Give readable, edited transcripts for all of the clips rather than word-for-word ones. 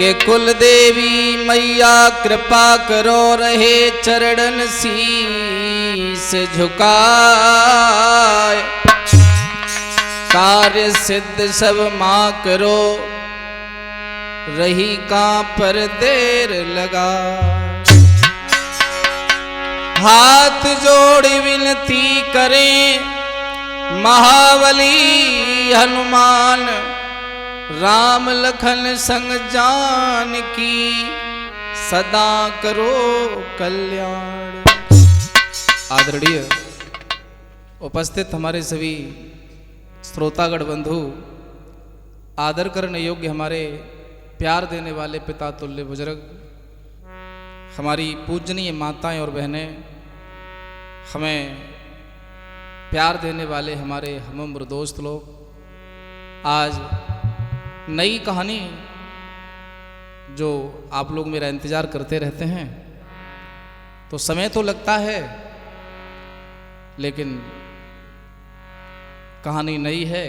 के कुल देवी मैया कृपा करो रहे चरणन शीस झुकाए। कार्य सिद्ध सब मां करो रही कहां पर देर लगा। हाथ जोड़ विनती करें महाबली हनुमान, राम लखन संग जान की सदा करो कल्याण। आदरणीय उपस्थित हमारे सभी श्रोतागण बंधु, आदर करने योग्य हमारे प्यार देने वाले पिता तुल्य बुजुर्ग, हमारी पूजनीय माताएं और बहनें, हमें प्यार देने वाले हमारे हम उम्र दोस्त लोग, आज नई कहानी जो आप लोग मेरा इंतज़ार करते रहते हैं, तो समय तो लगता है लेकिन कहानी नई है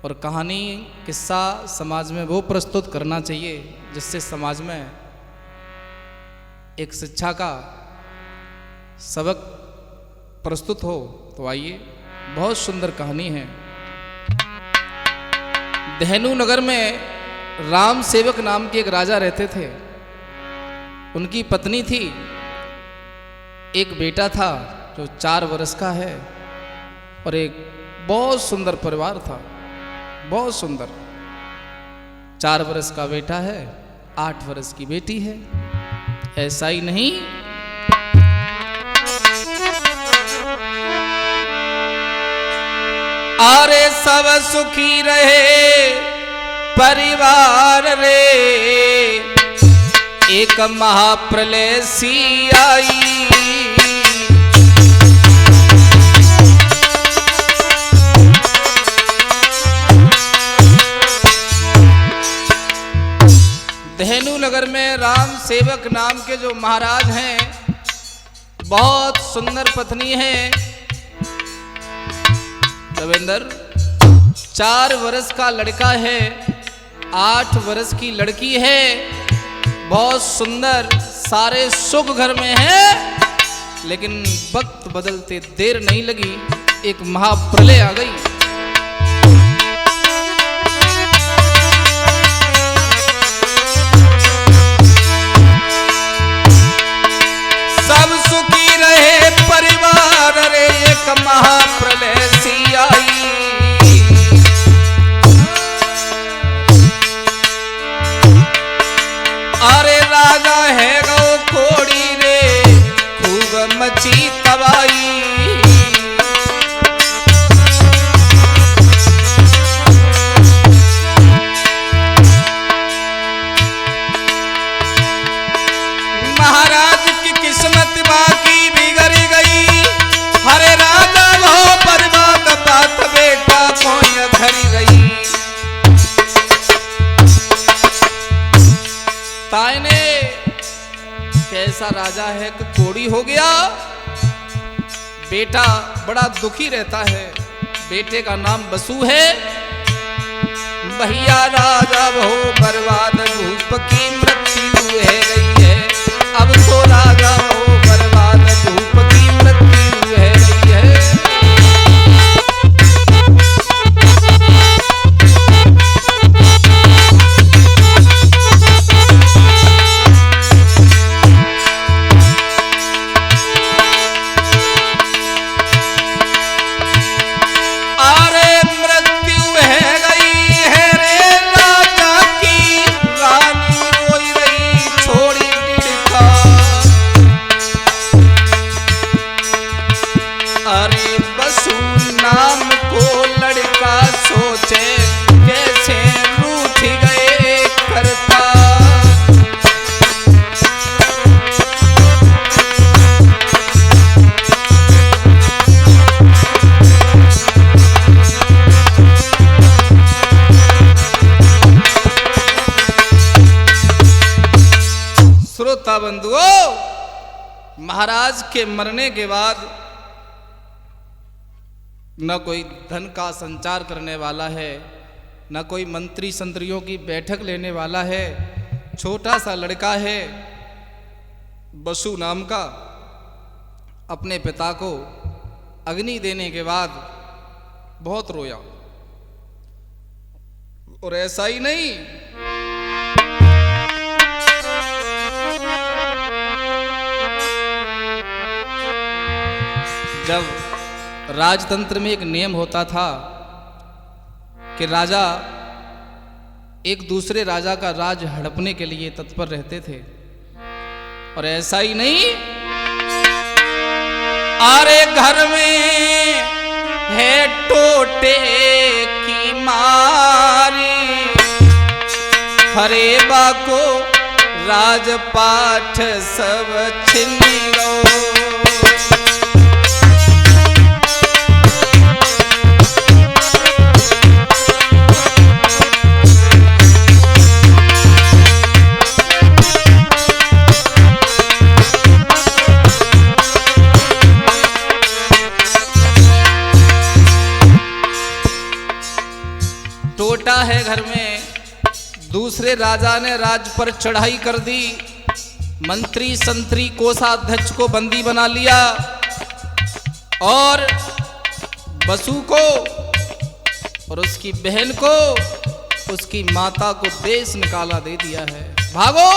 और कहानी किस्सा समाज में वो प्रस्तुत करना चाहिए जिससे समाज में एक शिक्षा का सबक प्रस्तुत हो। तो आइए, बहुत सुंदर कहानी है। धेनु नगर में राम सेवक नाम के एक राजा रहते थे। उनकी पत्नी थी, एक बेटा था जो 4 वर्ष का है और एक बहुत सुंदर परिवार था, बहुत सुंदर। 4 वर्ष का बेटा है, 8 वर्ष की बेटी है। ऐसा ही नहीं, अरे सब सुखी रहे परिवार रे, एक महाप्रलय सी आई। धेनु नगर में राम सेवक नाम के जो महाराज हैं, बहुत सुंदर पत्नी है। रविंदर 4 वर्ष का लड़का है, 8 वर्ष की लड़की है, बहुत सुंदर, सारे सुख घर में है। लेकिन वक्त बदलते देर नहीं लगी, एक महाप्रलय आ गई। सब सुखी रहे परिवार रे, एक महाप्रलय सी आई। अरे राजा है गौ खोड़ी रे, खूब मची तबाही। महाराज की किस्मत बाकी बिगड़ गई। हरे राजा वो बर्बाद बात बेटा कोई धरी गई। ताई ने कैसा राजा है कि कोड़ी हो गया। बेटा बड़ा दुखी रहता है। बेटे का नाम बसु है। भैया राजा वो बर्बाद, भूप की मृत्यु है गई है। अब तो राजा हो बर्बाद, धूप की मृत्यु है गई है। अरे मृत्यु है गई है रे राजा की, रानी रोई रही छोड़ी डिड़का। अरे बसु नाम को लड़का सोचे कैसे रूठ गए करता। श्रोता बंधुओं, महाराज के मरने के बाद न कोई धन का संचार करने वाला है, ना कोई मंत्री संतरियों की बैठक लेने वाला है। छोटा सा लड़का है बसु नाम का, अपने पिता को अग्नि देने के बाद बहुत रोया। और ऐसा ही नहीं, जब राजतंत्र में एक नियम होता था कि राजा एक दूसरे राजा का राज हड़पने के लिए तत्पर रहते थे। और ऐसा ही नहीं, अरे घर में है टोटे की मारी, फरेबा को राजपाठ सब छिन गो। टोटा है घर में, दूसरे राजा ने राज पर चढ़ाई कर दी, मंत्री संतरी कोषाध्यक्ष को बंदी बना लिया और बसु को और उसकी बहन को, उसकी माता को देश निकाला दे दिया है। भागो,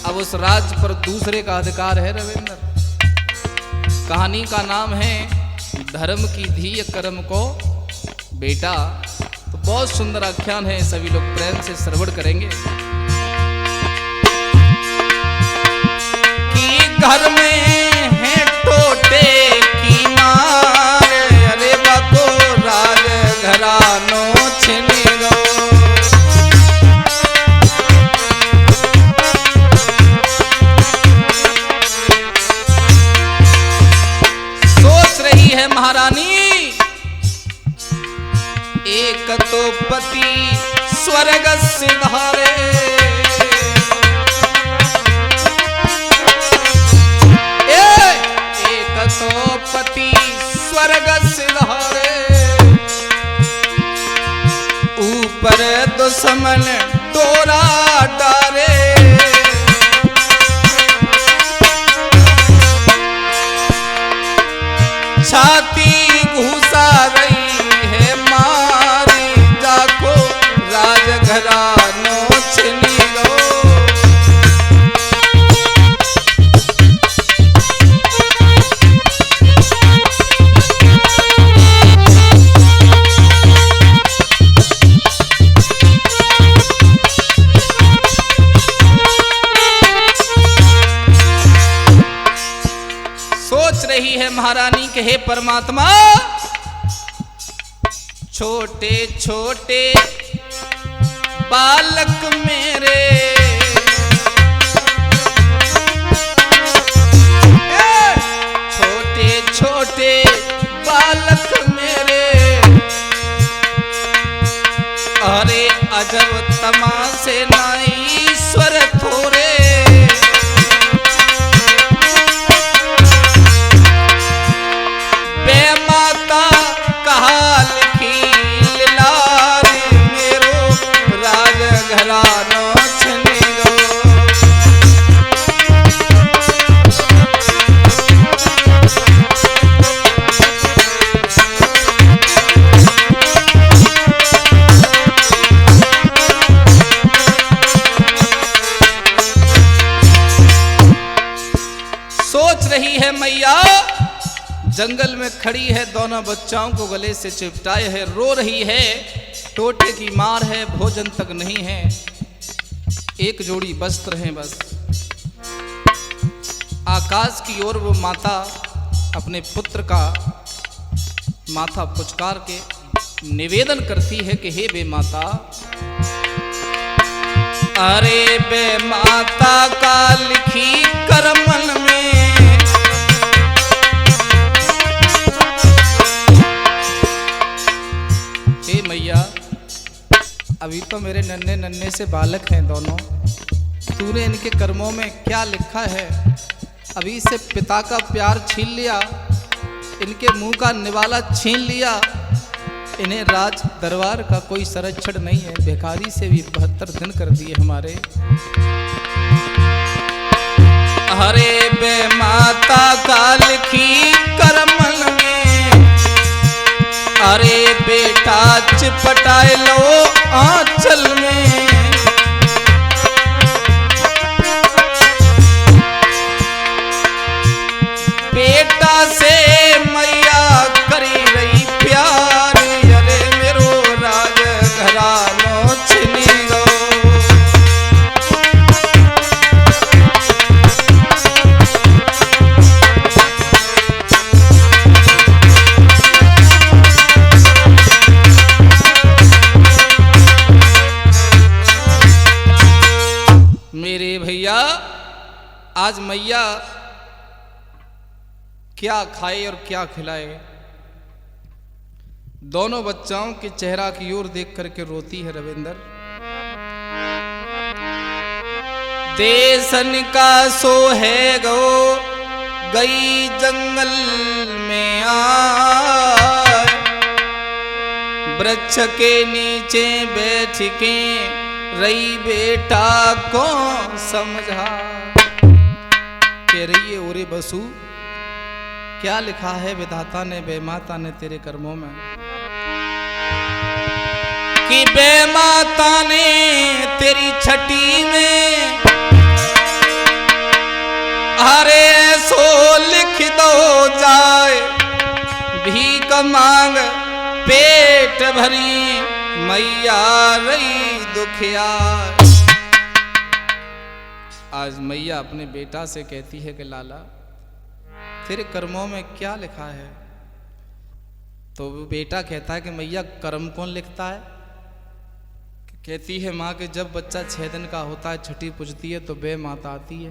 अब उस राज पर दूसरे का अधिकार है। रविंद्र, कहानी का नाम है धर्म की धी कर्म को बेटा। तो बहुत सुंदर आख्यान है, सभी लोग प्रेम से श्रवण करेंगे। कि घर में है टोटे की मार, अरे बाको राज घरानो छिन गो। सोच रही है महारानी, एक तो पति स्वर्ग सिधारे, एक तो पति स्वर्ग सिधारे, ऊपर दुश्मन डोरा डारे। छाती घुसा रही है मारी, जाको राज घरानो छिनी गो। सोच रही है महारानी के हे परमात्मा, छोटे छोटे बालक मेरे, छोटे छोटे बालक मेरे, अरे अजब तमाशे ना ईश्वर थोरे। बेमाता कहा लिखी लारी, मेरो राज घरानो छिन गो। सोच रही है मैया, जंगल में खड़ी है, दोनों बच्चाओं को गले से चिपटाए है, रो रही है। टोटे की मार है, भोजन तक नहीं है, एक जोड़ी वस्त्र हैं बस। आकाश की ओर वो माता अपने पुत्र का माथा पुचकार के निवेदन करती है कि हे बे माता, अरे बे माता का लिखी करमन में, मैया अभी तो मेरे नन्हे नन्हे से बालक हैं दोनों, तूने इनके कर्मों में क्या लिखा है? अभी से पिता का प्यार छीन लिया, इनके मुंह का निवाला छीन लिया, इन्हें राज दरबार का कोई संरक्षण नहीं है। भिखारी से भी 72 दिन कर दिए हमारे। हरे बे माता काल की करमन में, अरे बेटा चिपटाए लो आंचल में। बेटा से मैया करी रही प्यार, अरे मेरो राज घरानो छिनी गो। मेरे भैया आज मैया क्या खाए और क्या खिलाए। दोनों बच्चाओं के चेहरा की ओर देख करके रोती है रविंदर। देसन का सो है गो गई जंगल में आए, वृक्ष के नीचे बैठ के रही बेटा को समझा। कह रही है ओरे बसु, क्या लिखा है विधाता ने बेमाता ने तेरे कर्मों में, कि बेमाता ने तेरी छठी में अरे सो लिख दो जाए, भीख मांग पेट भरी मैया रही दुखिया। आज मैया अपने बेटा से कहती है कि लाला तेरे कर्मों में क्या लिखा है। तो वो बेटा कहता है कि मैया कर्म कौन लिखता है। कहती है माँ कि जब बच्चा 6 दिन का होता है छठी पूजती है तो बे माता आती है,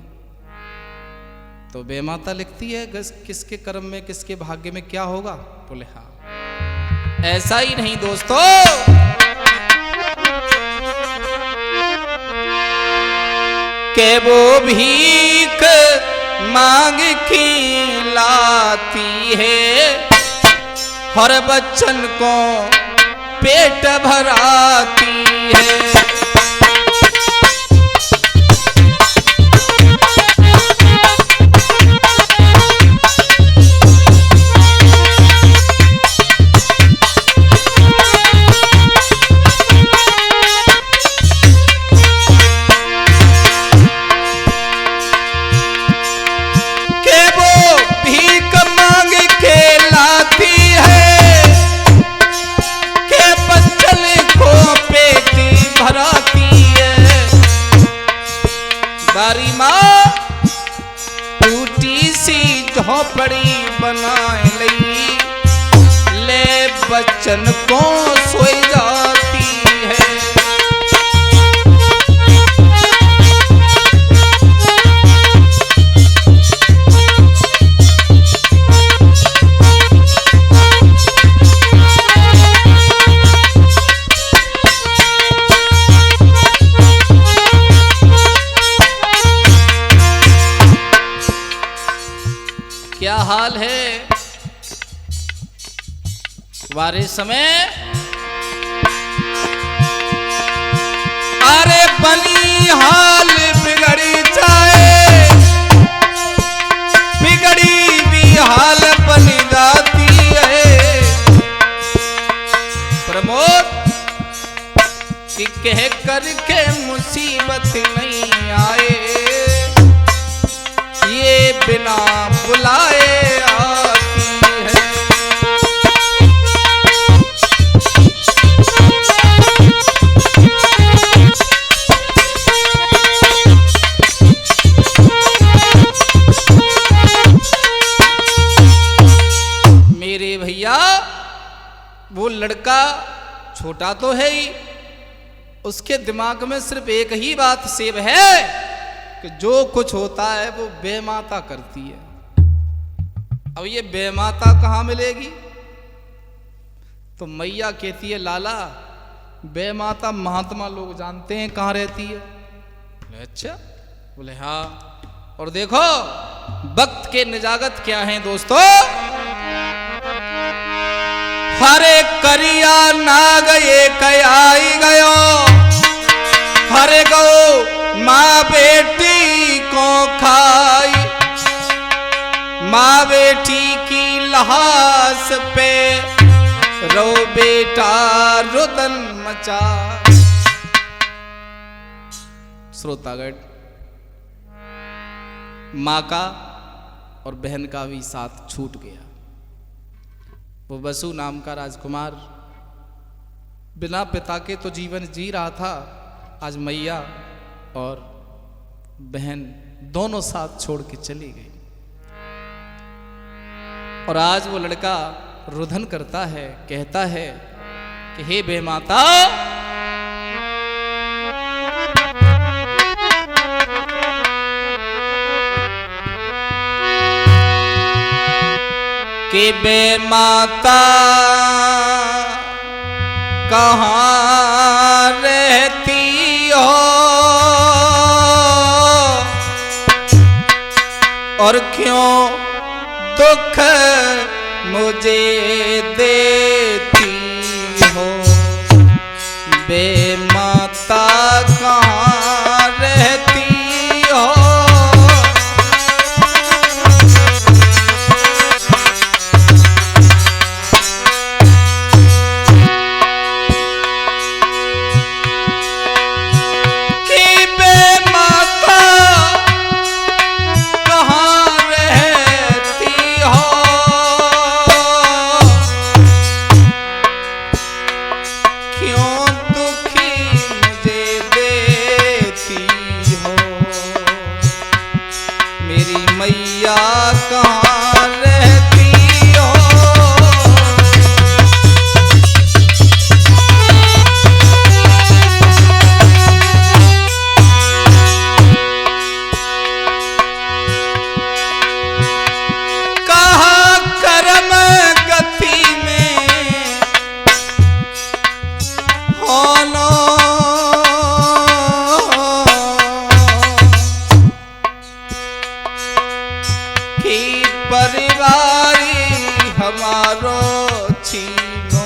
तो बे माता लिखती है किसके कर्म में किसके भाग्य में क्या होगा। बोले हाँ। ऐसा ही नहीं दोस्तों, के वो भीख मांग खिलाती है, हर बच्चन को पेट भराती है। झोपड़ी बनाए लई ले बच्चन को सोई जाती है। क्या हाल है वारे समय, अरे बनी हाल बिगड़ी जाए, बिगड़ी भी हाल बनी जाती है। प्रमोद कि कह करके मुसीबत नहीं आए, ये बिना बुलाए आती है। मेरे भैया वो लड़का छोटा तो है ही, उसके दिमाग में सिर्फ एक ही बात सेव है कि जो कुछ होता है वो बेमाता करती है। अब ये बेमाता कहाँ मिलेगी। तो मैया कहती है लाला बेमाता महात्मा लोग जानते हैं कहाँ रहती है। बोले अच्छा। बोले हाँ। और देखो वक्त के निजागत क्या हैं दोस्तों। हरे करिया नाग एक आई गयो, हरे गो माँ बेटी को खाई, माँ बेटी की लाश पे रो बेटा रुदन मचा। श्रोतागण, माँ का और बहन का भी साथ छूट गया। वो वसु नाम का राजकुमार बिना पिता के तो जीवन जी रहा था, आज मैया और बहन दोनों साथ छोड़ के चली गई। और आज वो लड़का रुदन करता है, कहता है कि हे बे माता, कि बे माता कहाँ रहती हो और क्यों दुख मुझे देती हो। बे माता कहाँ रहती हो, मैया कहाँ रहती हो। कहाँ कर्म गति में होनो परिवारी हमारो छीनो,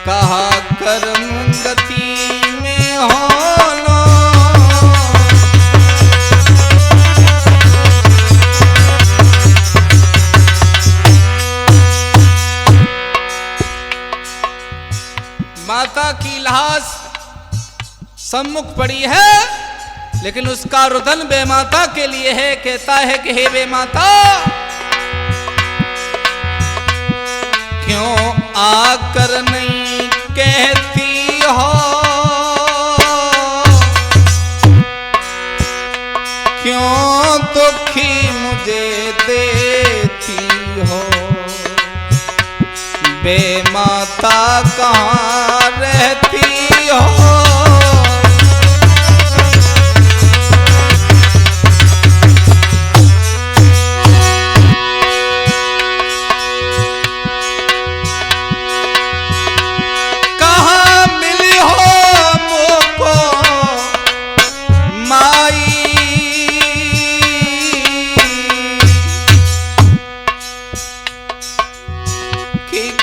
कहा कर्म गति में होनो। माता की लाश सम्मुख पड़ी है, लेकिन उसका रुदन बेमाता के लिए है। कहता है कि हे बेमाता, क्यों आकर नहीं कहती हो, क्यों दुखी मुझे देती हो। बेमाता कहाँ रहती हो।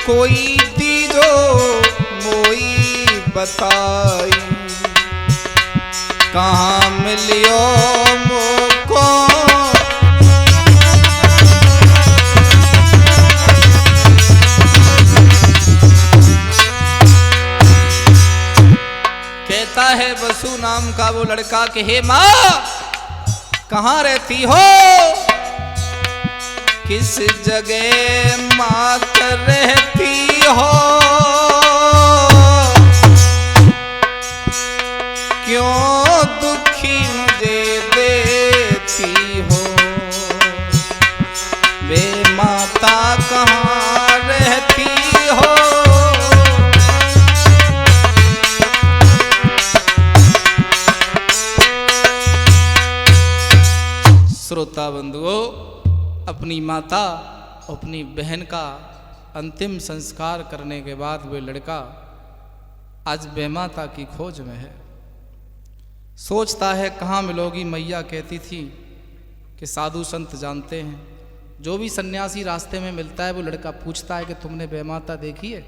कोई दीजो मोई बताई, कहाँ मिलियो मोको। कहता है वसु नाम का वो लड़का कि हे माँ कहाँ रहती हो, किस जगह मात रहती हो, क्यों दुखी मुझे देती हो। बे माता कहाँ रहती हो। श्रोता बंधुओं, अपनी माता अपनी बहन का अंतिम संस्कार करने के बाद वे लड़का आज बेमाता की खोज में है। सोचता है कहाँ मिलोगी मैया। कहती थी कि साधु संत जानते हैं जो भी सन्यासी रास्ते में मिलता है वो लड़का पूछता है कि तुमने वे माता देखी है?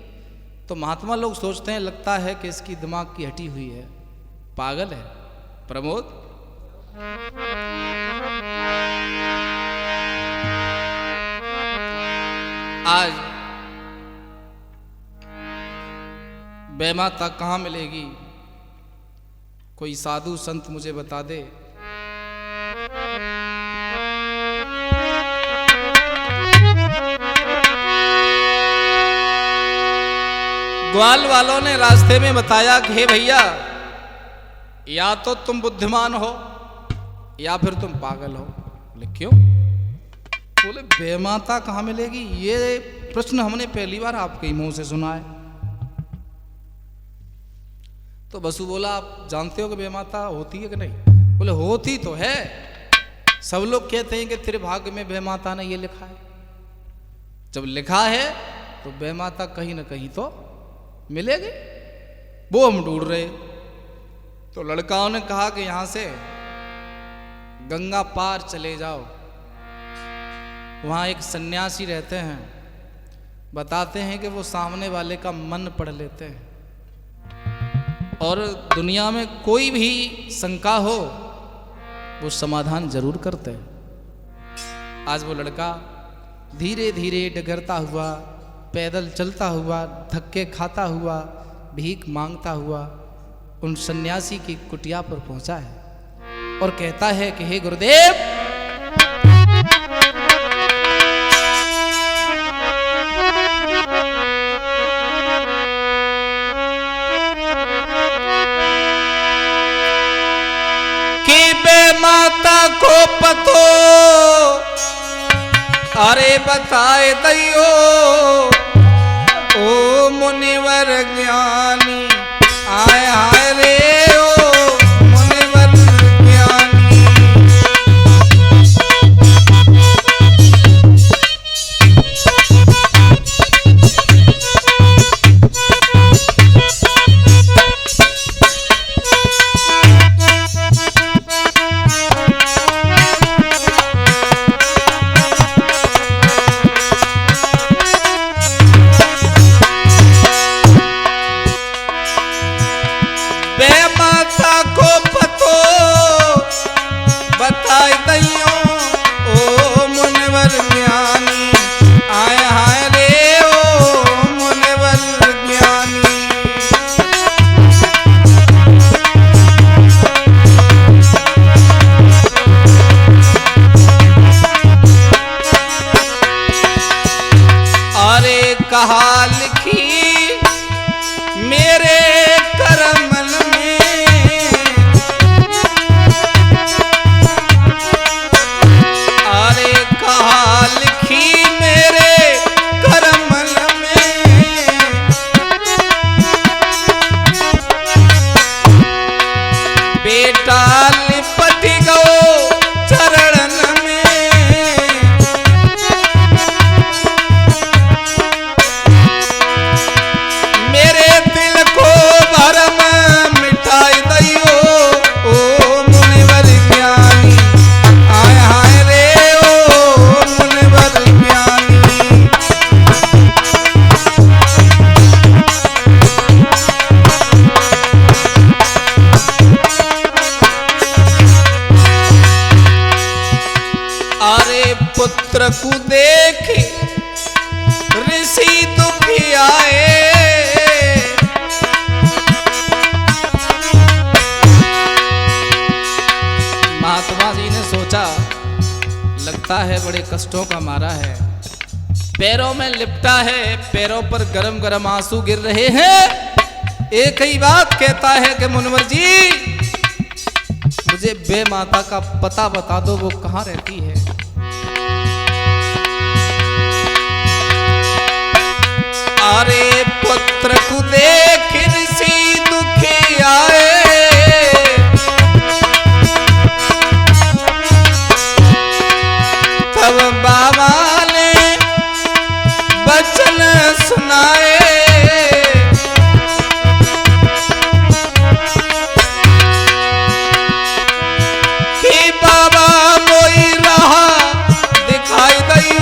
तो महात्मा लोग सोचते हैं लगता है कि इसकी दिमाग की हटी हुई है, पागल है। प्रमोद, आज वे माता कहाँ मिलेगी? कोई साधु संत मुझे बता दे। ग्वाल वालों ने रास्ते में बताया कि हे भैया, या तो तुम बुद्धिमान हो या फिर तुम पागल हो। बोले क्यों? बोले बेमाता कहाँ मिलेगी? ये प्रश्न हमने पहली बार आपके ही मुंह से सुना है। तो बसु बोला आप जानते हो कि बेमाता होती है कि नहीं? बोले होती तो है, सब लोग कहते हैं कि तेरे भाग्य में बेमाता ने ये लिखा है। जब लिखा है तो बेमाता कहीं ना कहीं तो मिलेगी, वो हम ढूंढ रहे। तो लड़काओं ने कहा कि यहां से गंगा पार चले जाओ, वहां एक सन्यासी रहते हैं, बताते हैं कि वो सामने वाले का मन पढ़ लेते हैं और दुनिया में कोई भी शंका हो वो समाधान जरूर करते हैं। आज वो लड़का धीरे धीरे डगरता हुआ, पैदल चलता हुआ, धक्के खाता हुआ, भीख मांगता हुआ उन सन्यासी की कुटिया पर पहुंचा है और कहता है कि हे गुरुदेव, कि बेमाता को पतो अरे बताए दैयो, ओ मुनिवर ज्ञानी, आय हाय रे ओ मुनिवर ज्ञानी। कहा लिखी मेरे करमन में, अरे कहा लिखी मेरे करमन में, बेटा लिपट गो चरणन में, पुत्र को देख ऋषि दुखी आए, महात्मा जी ने सोचा लगता है बड़े कष्टों का मारा है, पैरों में लिपटा है, पैरों पर गरम गरम आंसू गिर रहे हैं। एक ही बात कहता है कि मुनवर जी मुझे बे माता का पता बता दो, वो कहाँ रहती है। अरे पुत्र को देख ऋषि दुखी आए, तब बाबा ने वचन सुनाए, कि बाबा मोई रहा दिखाई दई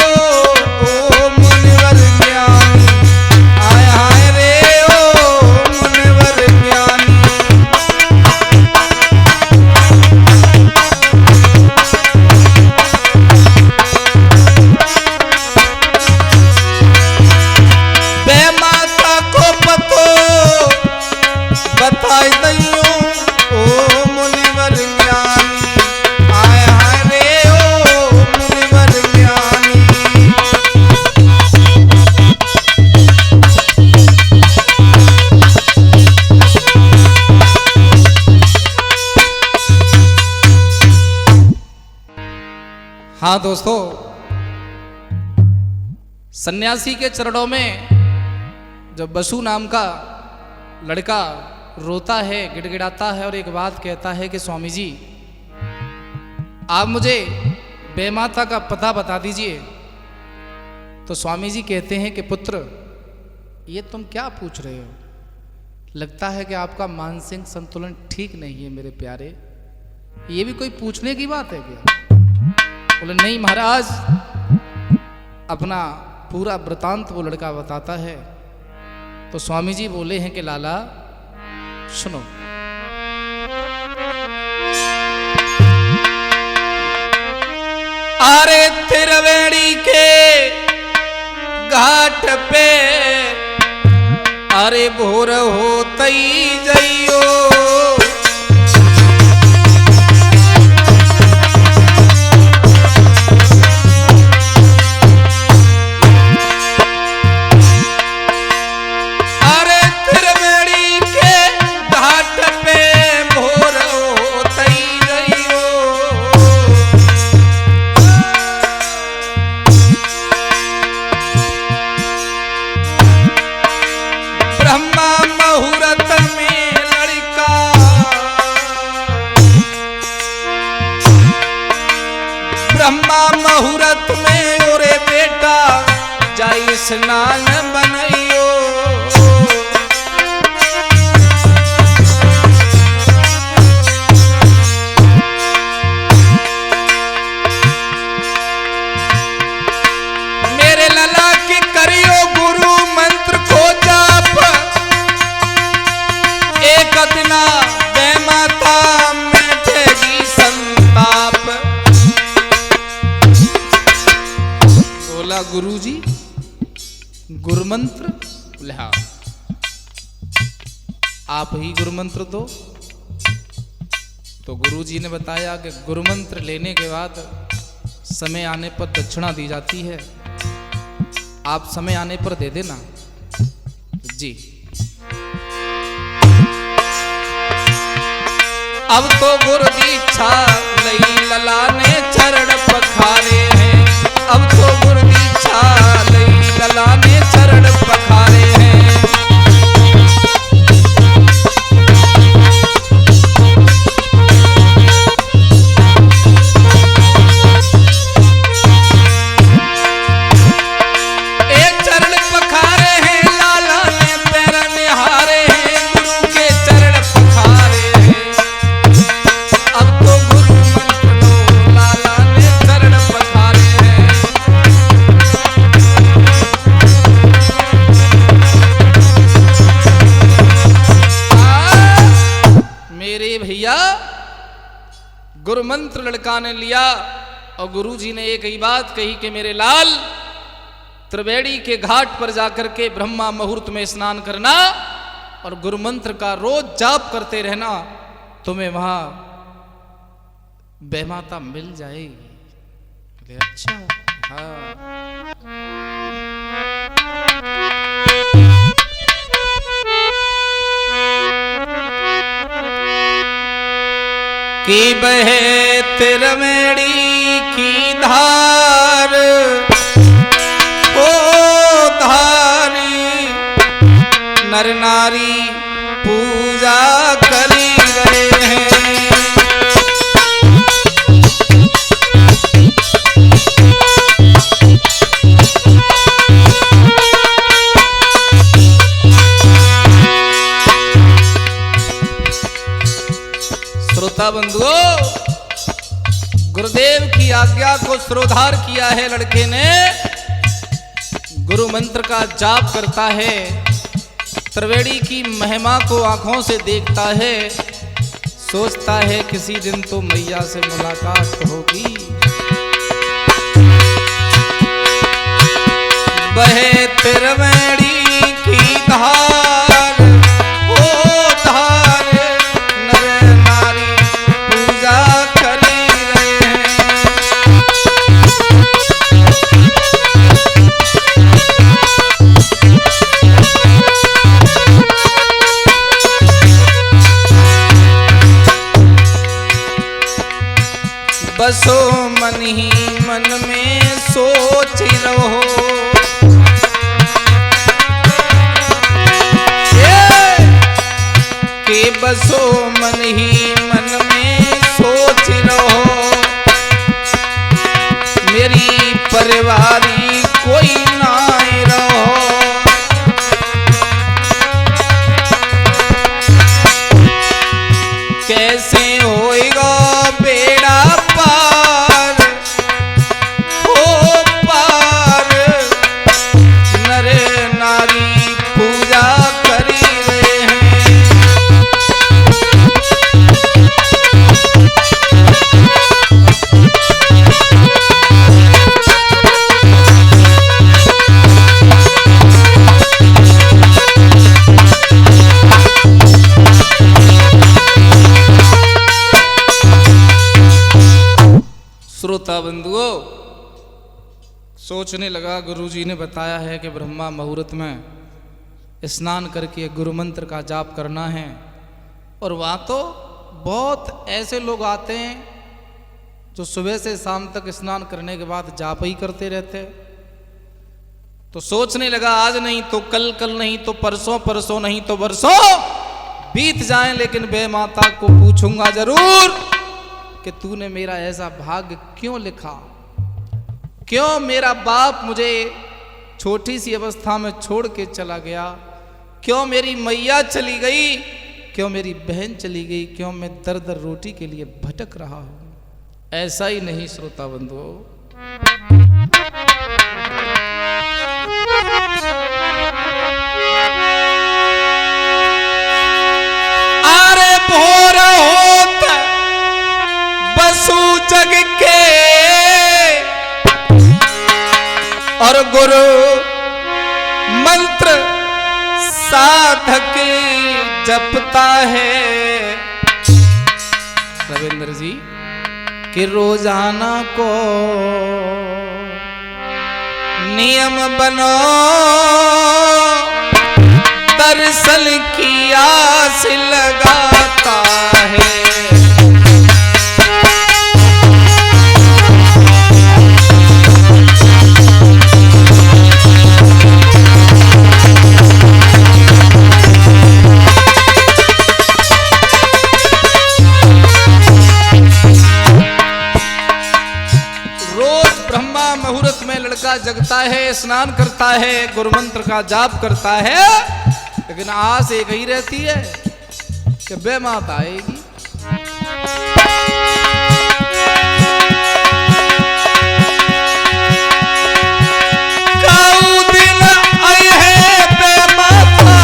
हाँ दोस्तों, सन्यासी के चरणों में जब बसु नाम का लड़का रोता है, गिड़गिड़ाता है और एक बात कहता है कि स्वामी जी आप मुझे बेमाता का पता बता दीजिए, तो स्वामी जी कहते हैं कि पुत्र ये तुम क्या पूछ रहे हो, लगता है कि आपका मानसिक संतुलन ठीक नहीं है मेरे प्यारे, ये भी कोई पूछने की बात है क्या? बोले नहीं महाराज। अपना पूरा वृतांत वो लड़का बताता है। तो स्वामी जी बोले हैं कि लाला सुनो। अरे त्रिवेणी के घाट पे अरे भोर होते ही जइयो, मुहूर्त में ओरे बेटा जाई स्नान बनइयो, मेरे लला की करियो गुरु मंत्र को जाप, एक दिना बेमाता मिटेगी संताप। बोला गुरु जी गुरुमंत्र? बोले हाँ, आप ही गुरुमंत्र दो। तो गुरु जी ने बताया कि गुरुमंत्र लेने के बाद समय आने पर दक्षिणा दी जाती है, आप समय आने पर दे देना जी। अब तो गुरु दीक्षा लई लला ने चरण पखारे हैं, अब तो गुरु दीक्षा लई लला ने चरण पखारे हैं। एक चरण पखारे हैं लाला ने पैर निहारे हैं, गुरु के चरण पखारे हैं। अब तो गुरु मंत्र दो लाला ने चरण पखारे हैं। मेरे भैया गुरु मंत्र लड़का ने लिया और गुरु जी ने एक ही बात कही कि मेरे लाल त्रिवेणी के घाट पर जाकर के ब्रह्मा मुहूर्त में स्नान करना और गुरु मंत्र का रोज जाप करते रहना, तुम्हें वहां बेमाता मिल जाएगी। अच्छा हाँ। की बहे त्रिवेणी की धार, ओ धारी नर नारी पूजा करी गए हैं। श्रोता बंधुओं, गुरुदेव की आज्ञा को श्रोधार किया है लड़के ने, गुरु मंत्र का जाप करता है, त्रिवेणी की महिमा को आंखों से देखता है, सोचता है किसी दिन तो मैया से मुलाकात होगी। बहे त्रिवेणी की धार, ओ धार नर नारी पूजा करी रहे हैं। बसो मन ही मन मन में सोच रहो, के बसो मन ही मन में सोच रहो, मेरी परिवारी कोई ना रहो। कैसे होएगा बेड़ा पार, हो पार, नर नारी पूजा करी रहे हैं। श्रोता बंधुओं, सोचने लगा, गुरुजी ने बताया है कि ब्रह्मा मुहूर्त में स्नान करके गुरु मंत्र का जाप करना है, और वहाँ तो बहुत ऐसे लोग आते हैं जो सुबह से शाम तक स्नान करने के बाद जाप ही करते रहते। तो सोचने लगा, आज नहीं तो कल, कल नहीं तो परसों, परसों नहीं तो बरसों बीत जाएं, लेकिन बे माता को पूछूंगा जरूर कि तूने मेरा ऐसा भाग्य क्यों लिखा, क्यों मेरा बाप मुझे छोटी सी अवस्था में छोड़ के चला गया, क्यों मेरी मैया चली गई, क्यों मेरी बहन चली गई, क्यों मैं दर दर रोटी के लिए भटक रहा हूं। ऐसा ही नहीं श्रोता बंधुओं, अरे भोर होता बसु जग के और गुरु मंत्र साधक जपता है। रविंद्र जी कि रोजाना को नियम बनो, दर्शन की आस लगाता है। जगता है, स्नान करता है, गुरु मंत्र का जाप करता है, लेकिन आस एक ही रहती है कि बे माता आएगी। काऊ दिन आई है बे माता,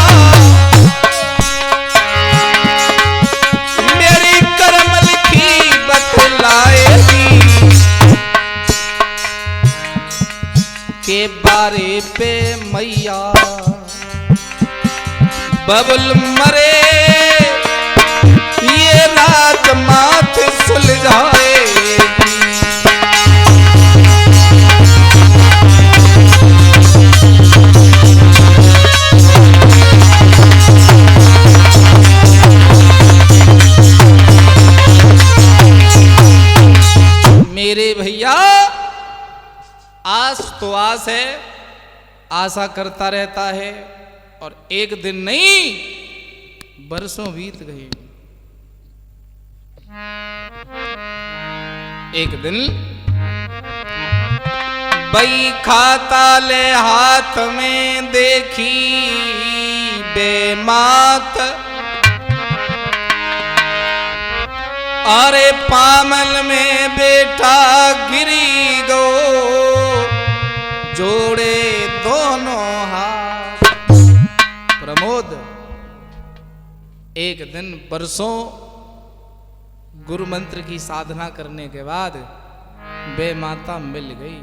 मेरी कर्म लिखी बतलाएगी, के बारे पे मैया बबुल मरे, ये रात माथ सुलझाएगी। मेरे भैया आस तो आस है, आशा करता रहता है, और एक दिन नहीं बरसों बीत गए। एक दिन बई खाता ले हाथ में देखी बेमात, अरे पामल में बेटा गिरी गो, जोड़े दोनों हाथ। प्रमोद एक दिन बरसों गुरु मंत्र की साधना करने के बाद बे माता मिल गई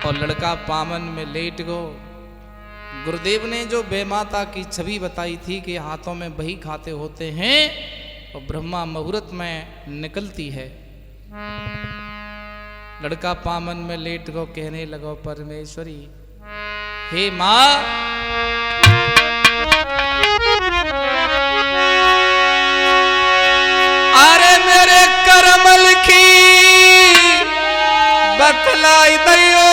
और लड़का पामन में लेट गो। गुरुदेव ने जो बे माता की छवि बताई थी कि हाथों में बही खाते होते हैं और ब्रह्मा मुहूर्त में निकलती है, लड़का पामन में लेट गो, कहने लगो परमेश्वरी हे माँ, अरे मेरे कर्म लिखी बतलाई दयो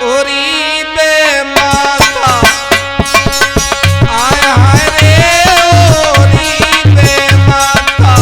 ओरी बे माता आय हाय रे ओरी बे माता।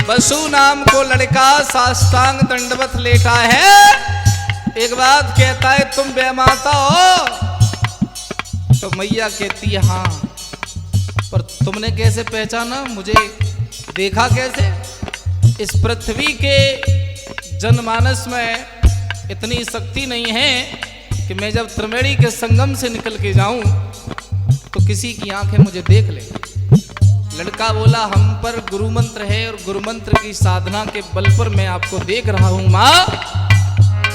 बसु नाम को लड़का साष्टांग दंडवत लेटा है। एक बात कहता है तुम बेमाता हो, तो मैया कहती है हाँ, पर तुमने कैसे पहचाना, मुझे देखा कैसे? इस पृथ्वी के जनमानस में इतनी शक्ति नहीं है कि मैं जब त्रिवेणी के संगम से निकल के जाऊं तो किसी की आंखें मुझे देख ले। लड़का बोला हम पर गुरु मंत्र है और गुरु मंत्र की साधना के बल पर मैं आपको देख रहा हूं माँ,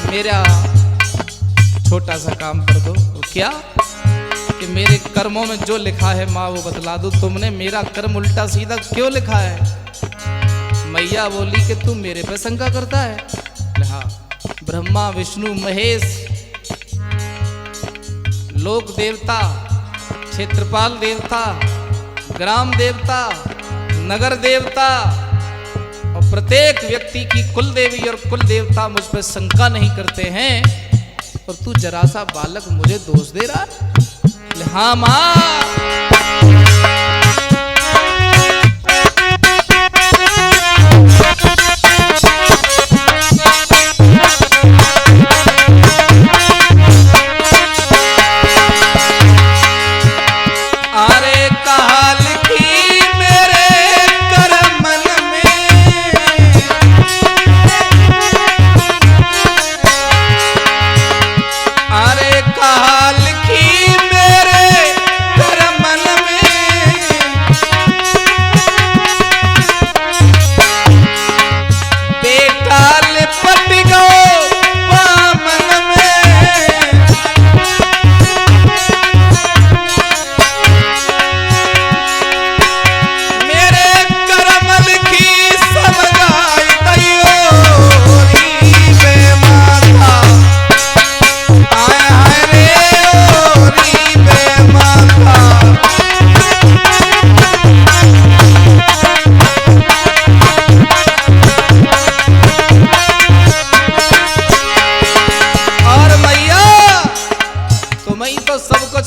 मेरा छोटा सा काम कर दो। वो क्या कि मेरे कर्मों में जो लिखा है माँ वो बतला दो, तुमने मेरा कर्म उल्टा सीधा क्यों लिखा है? मैया बोली कि तू मेरे पे शंका करता है? हाँ, ब्रह्मा विष्णु महेश, लोक देवता, क्षेत्रपाल देवता, ग्राम देवता, नगर देवता और प्रत्येक व्यक्ति की कुल देवी और कुल देवता मुझ पर शंका नहीं करते हैं, और तू जरा सा बालक मुझे दोष दे रहा है? हाँ माँ।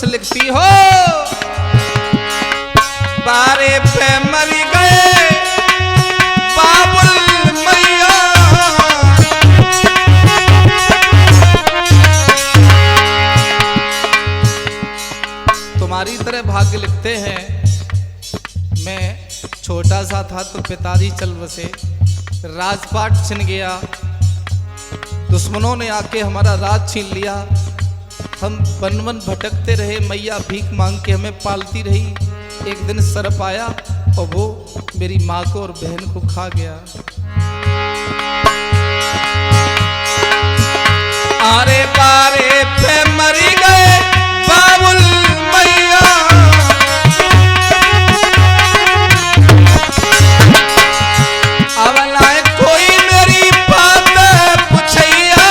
लिखती हो बारे पे मरी गए बाबुल मैया, तुम्हारी तरह भाग्य लिखते हैं। मैं छोटा सा था तो पिताजी चल बसे, राजपाट छिन गया, दुश्मनों ने आके हमारा राज छीन लिया, हम वन वन भटकते रहे, मैया भीख मांग के हमें पालती रही। एक दिन सर्प आया और वो मेरी माँ को और बहन को खा गया। आरे बारे पे मरी गए बाबुल मैया, अब लाए कोई मेरी बात पूछैया।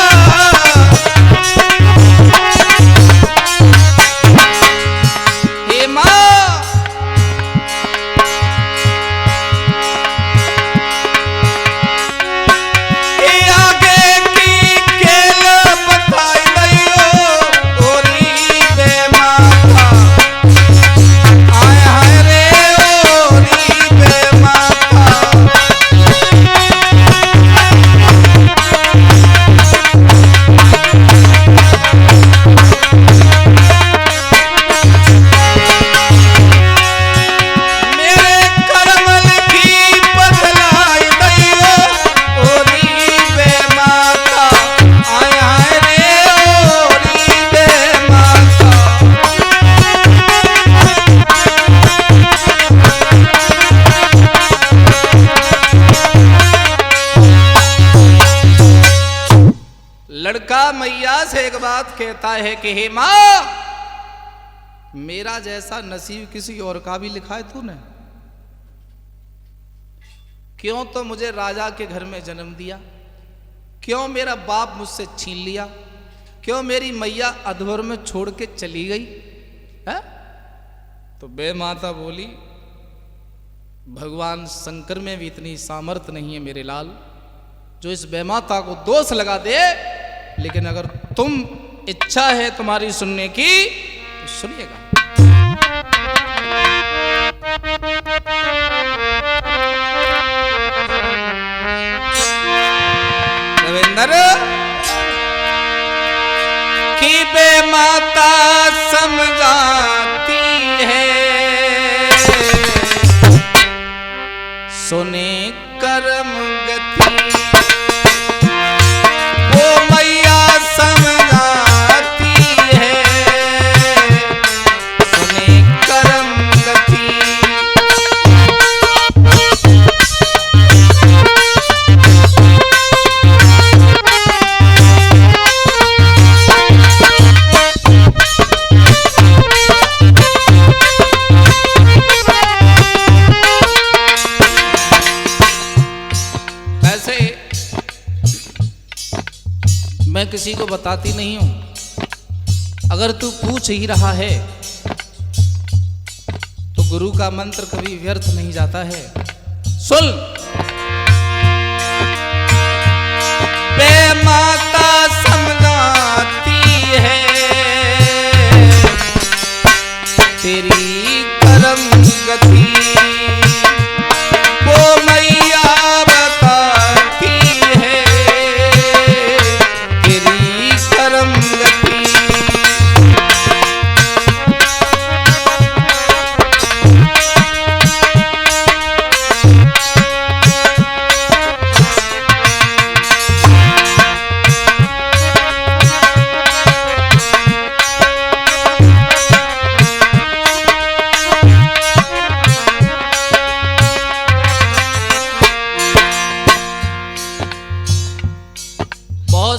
राजा मैया से एक बात कहता है कि हे मां, मेरा जैसा नसीब किसी और का भी लिखा है तूने? क्यों तो मुझे राजा के घर में जन्म दिया, क्यों मेरा बाप मुझसे छीन लिया, क्यों मेरी मैया अधवर में छोड़ के चली गई है? तो बे माता बोली, भगवान शंकर में भी इतनी सामर्थ्य नहीं है मेरे लाल जो इस बेमाता को दोष लगा दे। लेकिन अगर तुम इच्छा है तुम्हारी सुनने की तो सुनिएगा। रविंदर की बेमाता समझाती है, सुने कर्म गति, वो मैया समझाती है, सुने कर्म गति। मैं किसी को बताती नहीं हूं, अगर तू पूछ ही रहा है तो गुरु का मंत्र कभी व्यर्थ नहीं जाता है। सुन, बेमाता समझाती है, तेरी कर्म गति, वो मैया बताती है, तेरी कर्म गति।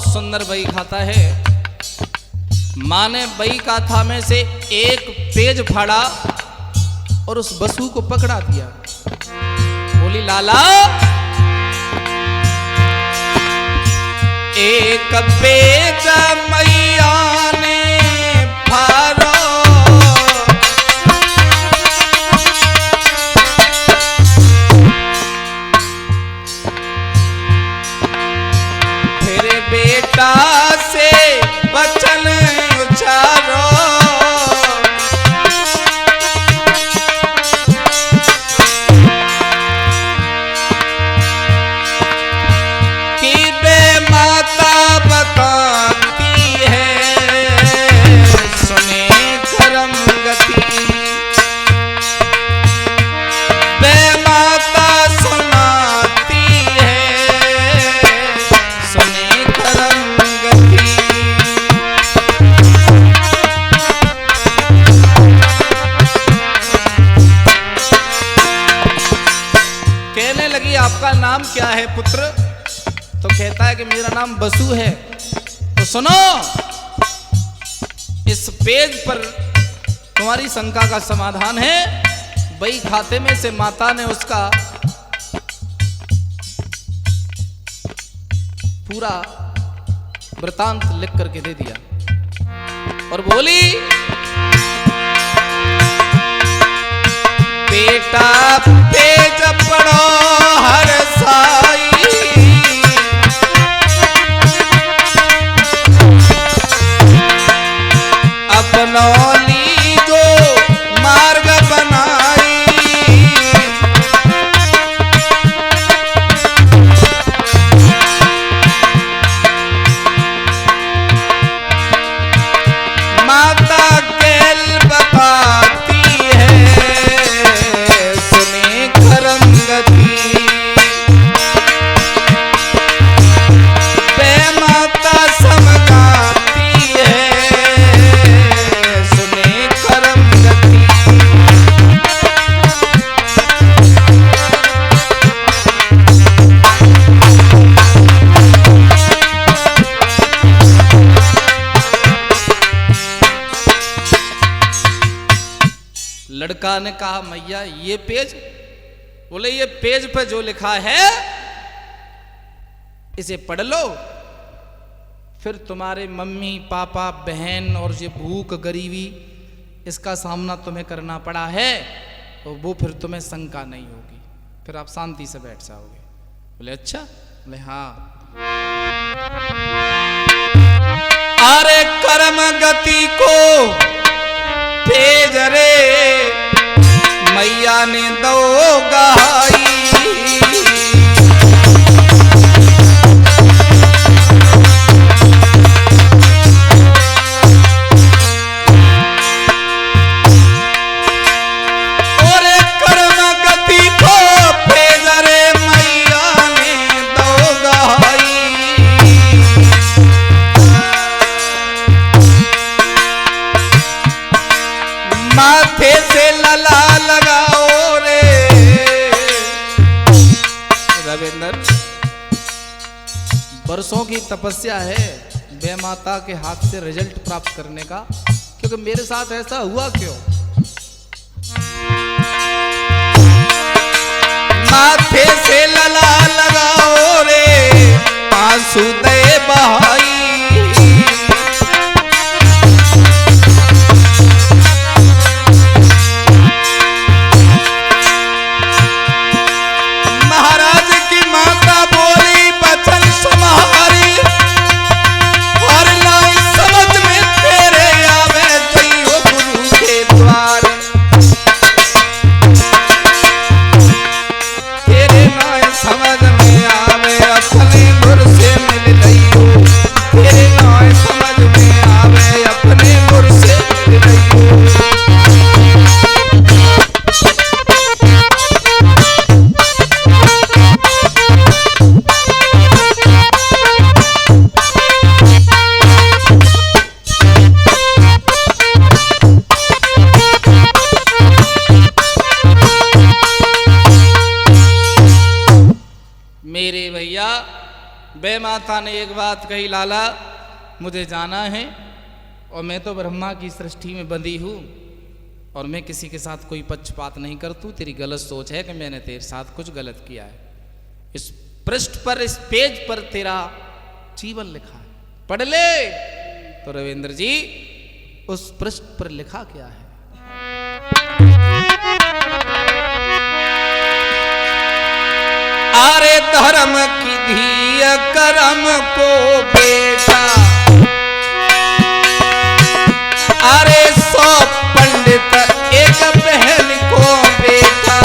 सुंदर बही खाता है। माँ ने बही काथा में से एक पेज फाड़ा और उस बसु को पकड़ा दिया। बोली, लाला एक पेज मैया ने फाड़ो, बेटा से वचन उचारो, कि बेमाता बताती है, सुने कर्म गति, बेमाता सुनाती है, सुने कर्म गति। कहने लगी, आपका नाम क्या है पुत्र? तो कहता है कि मेरा नाम बसु है। तो सुनो, इस पेज पर तुम्हारी शंका का समाधान है। बही खाते में से माता ने उसका पूरा वृतांत लिख करके दे दिया और बोली, बेटा पेज पढ़ो हर साई, अपनों ली जो मार्ग बनाई, माता केल बताती है, सुने कर्म गति। लड़का ने कहा मैया ये पेज? बोले ये पेज पर जो लिखा है इसे पढ़ लो, फिर तुम्हारे मम्मी पापा बहन और ये भूख गरीबी इसका सामना तुम्हें करना पड़ा है तो वो फिर तुम्हें शंका नहीं होगी, फिर आप शांति से बैठ जाओगे। बोले अच्छा? बोले हाँ। अरे कर्म गति को तेज रे मैया ने दो गहाई, माथे से लला लगाओ रे रविंदर। वर्षों की तपस्या है वे माता के हाथ से रिजल्ट प्राप्त करने का, क्योंकि मेरे साथ ऐसा हुआ क्यों? माथे से लला लगाओ रे आंसू दे बहाई, बे माता ने एक बात कही, लाला मुझे जाना है और मैं तो ब्रह्मा की सृष्टि में बंधी हूँ और मैं किसी के साथ कोई पक्षपात नहीं करतू। तेरी गलत सोच है कि मैंने तेरे साथ कुछ गलत किया है। इस पृष्ठ पर, इस पेज पर तेरा जीवन लिखा है, पढ़ ले। तो रविंद्र जी उस पृष्ठ पर लिखा क्या है? अरे धर्म की धिय कर्म को बेटा, अरे 100 पंडित एक बहन को बेटा,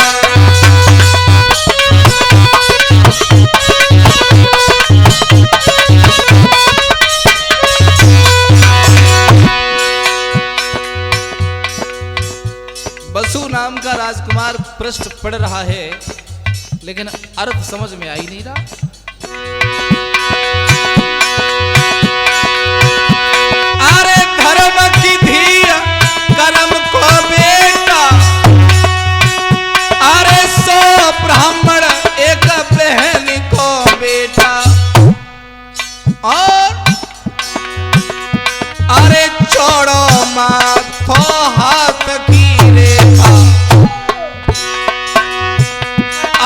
बसु नाम का राजकुमार पृष्ठ पढ़ रहा है लेकिन अर्थ समझ में आ ही नहीं रहा। अरे धर्म की धिय कर्म को बेटा, अरे 100 ब्राह्मण एक बहन को बेटा, और अरे छोड़ो माथो हाथ की रेखा,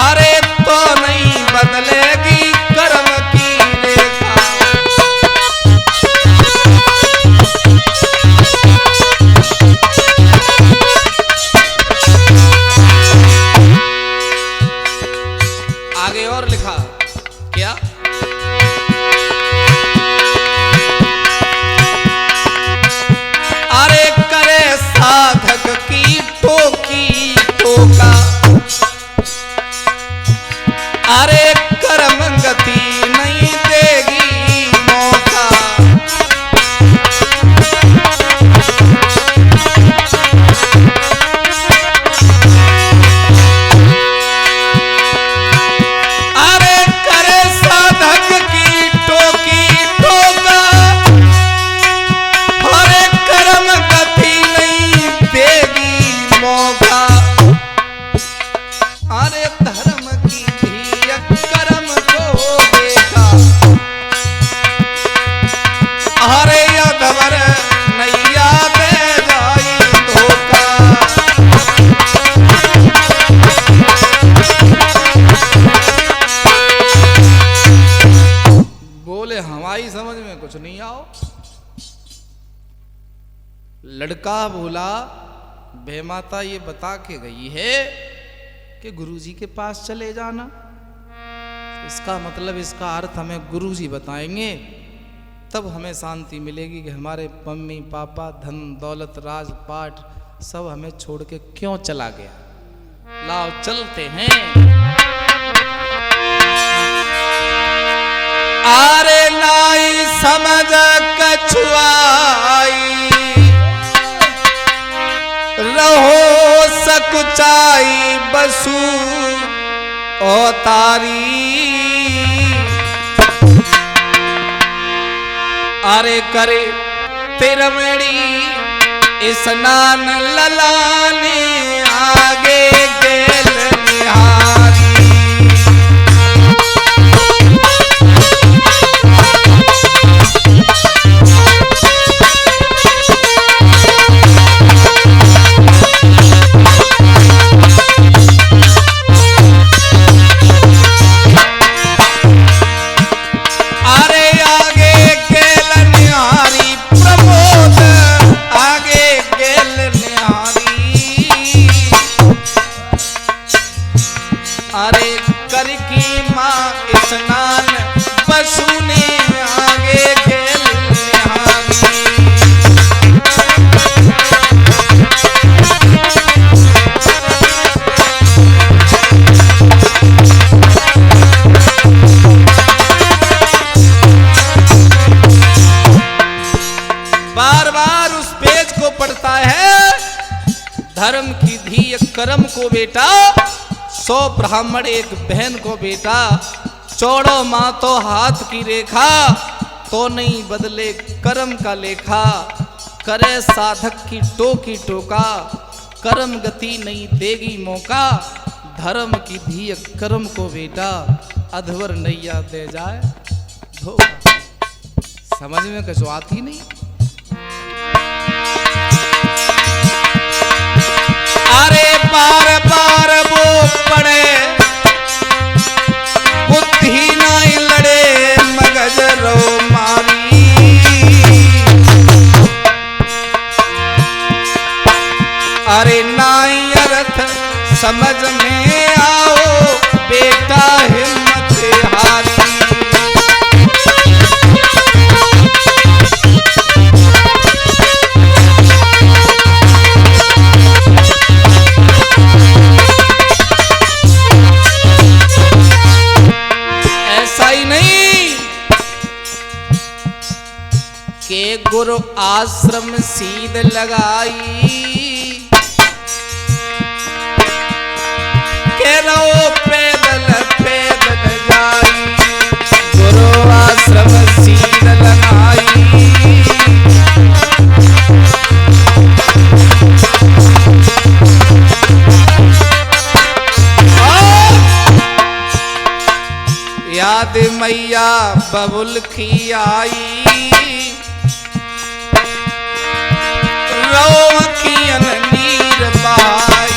अरे तो नहीं बदलेगी लड़का बोला, बे माता ये बता के गई है कि गुरुजी के पास चले जाना। इसका मतलब, इसका अर्थ हमें गुरुजी बताएंगे, तब हमें शांति मिलेगी कि हमारे मम्मी पापा धन दौलत राजपाट सब हमें छोड़ के क्यों चला गया। लाओ चलते हैं। आरे नाई समझ कछुआई, रहो सकुचाई बसु ओ तारी। अरे करे तिरमड़ी स्नान ललाने, आगे गेल निहारी। अरे कर की माँ स्नान पशु ने, आगे गेल निहारी। बार बार उस पेज को पढ़ता है। धर्म की धी कर्म को बेटा, 100 ब्राह्मण एक बहन को बेटा। चौड़ो माँ तो हाथ की रेखा, तो नहीं बदले कर्म का लेखा। करे साधक की टोकी टोका, कर्म गति नहीं देगी मौका। धर्म की धी कर्म को बेटा, अधवर नैया दे जाए धोखा। समझ में कुछ आती नहीं। अरे बार बार वो पड़े, बुद्धि नहीं लड़े, मगज रो मारी। अरे नाई अर्थ समझ में आओ, बेटा हिम्मत हारी। के गुरु आश्रम सीध लगाई, के रहो पैदल पैदल जाई। गुरु आश्रम सीध लगाई, याद मैया बबुल की आई। रोकियन नीर बाई,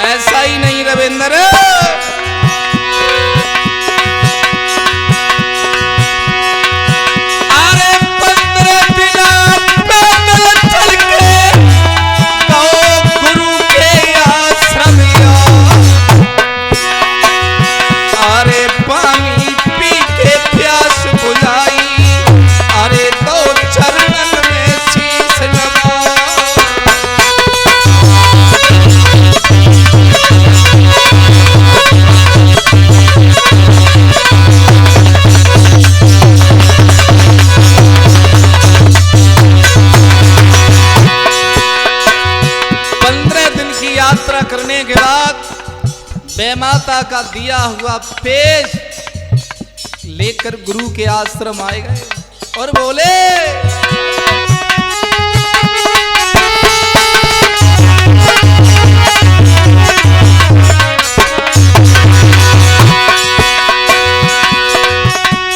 ऐसा ही नहीं रविंद्र। करने के बाद बे माता का दिया हुआ पेज लेकर गुरु के आश्रम आए गए और बोले,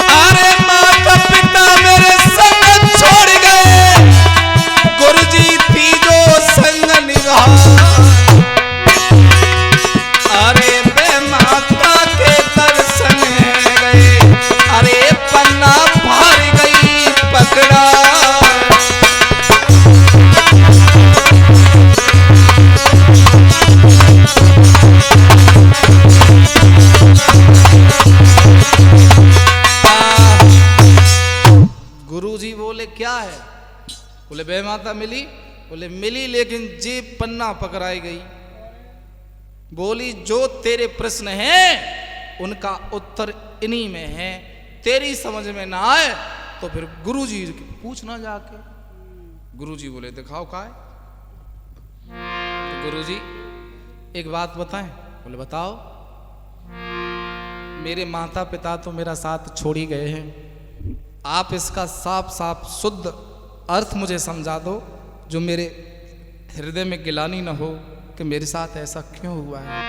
अरे माता पिता मेरे संग छोड़ गए, गुरुजी तीजो संग निभा। बोले बे माता मिली? बोले मिली, लेकिन जेब पन्ना पकड़ाई गई। बोली जो तेरे प्रश्न हैं उनका उत्तर इन्हीं में है, तेरी समझ में ना आए तो फिर गुरुजी पूछना जाके। गुरुजी बोले दिखाओ का है? तो गुरुजी एक बात बताएं? बोले बताओ। मेरे माता पिता तो मेरा साथ छोड़ ही गए हैं, आप इसका साफ साफ शुद्ध अर्थ मुझे समझा दो, जो मेरे हृदय में गिलानी न हो कि मेरे साथ ऐसा क्यों हुआ है।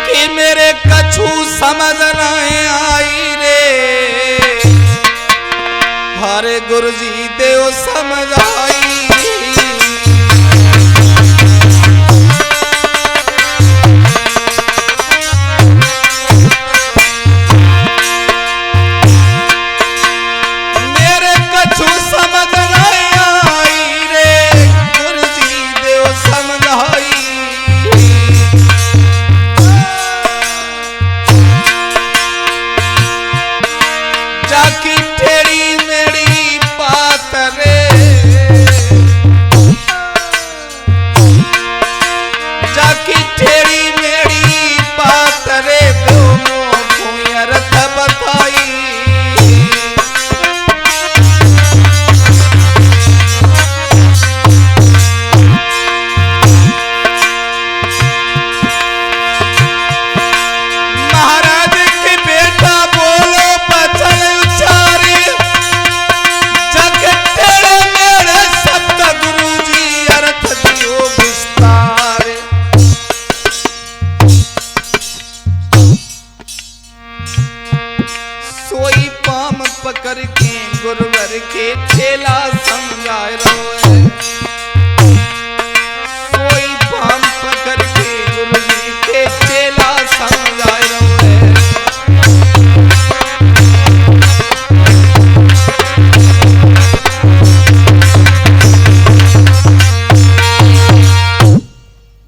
कि मेरे कछु समझ नहीं आई रे, हरे गुरुजी देव समझाई।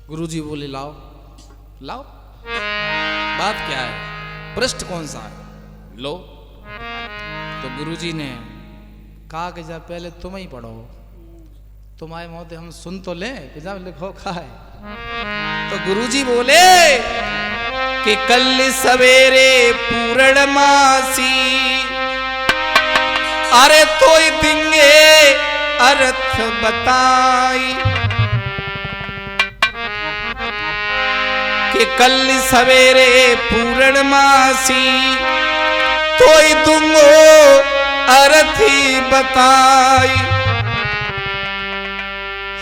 गुरुजी बोले लाओ लाओ, बात क्या है, पृष्ठ कौन सा है, लो। तो गुरुजी ने कहा कि जब पहले तुम ही पढ़ो, तुम्हारे मौते हम सुन तो ले, जब लिखो का है। तो गुरुजी बोले कि कल सवेरे पूर्णमासी, अरे तो दिंगे अर्थ बताई। कि कल सवेरे पूर्णमासी, तो दूंगो अरथी बताई।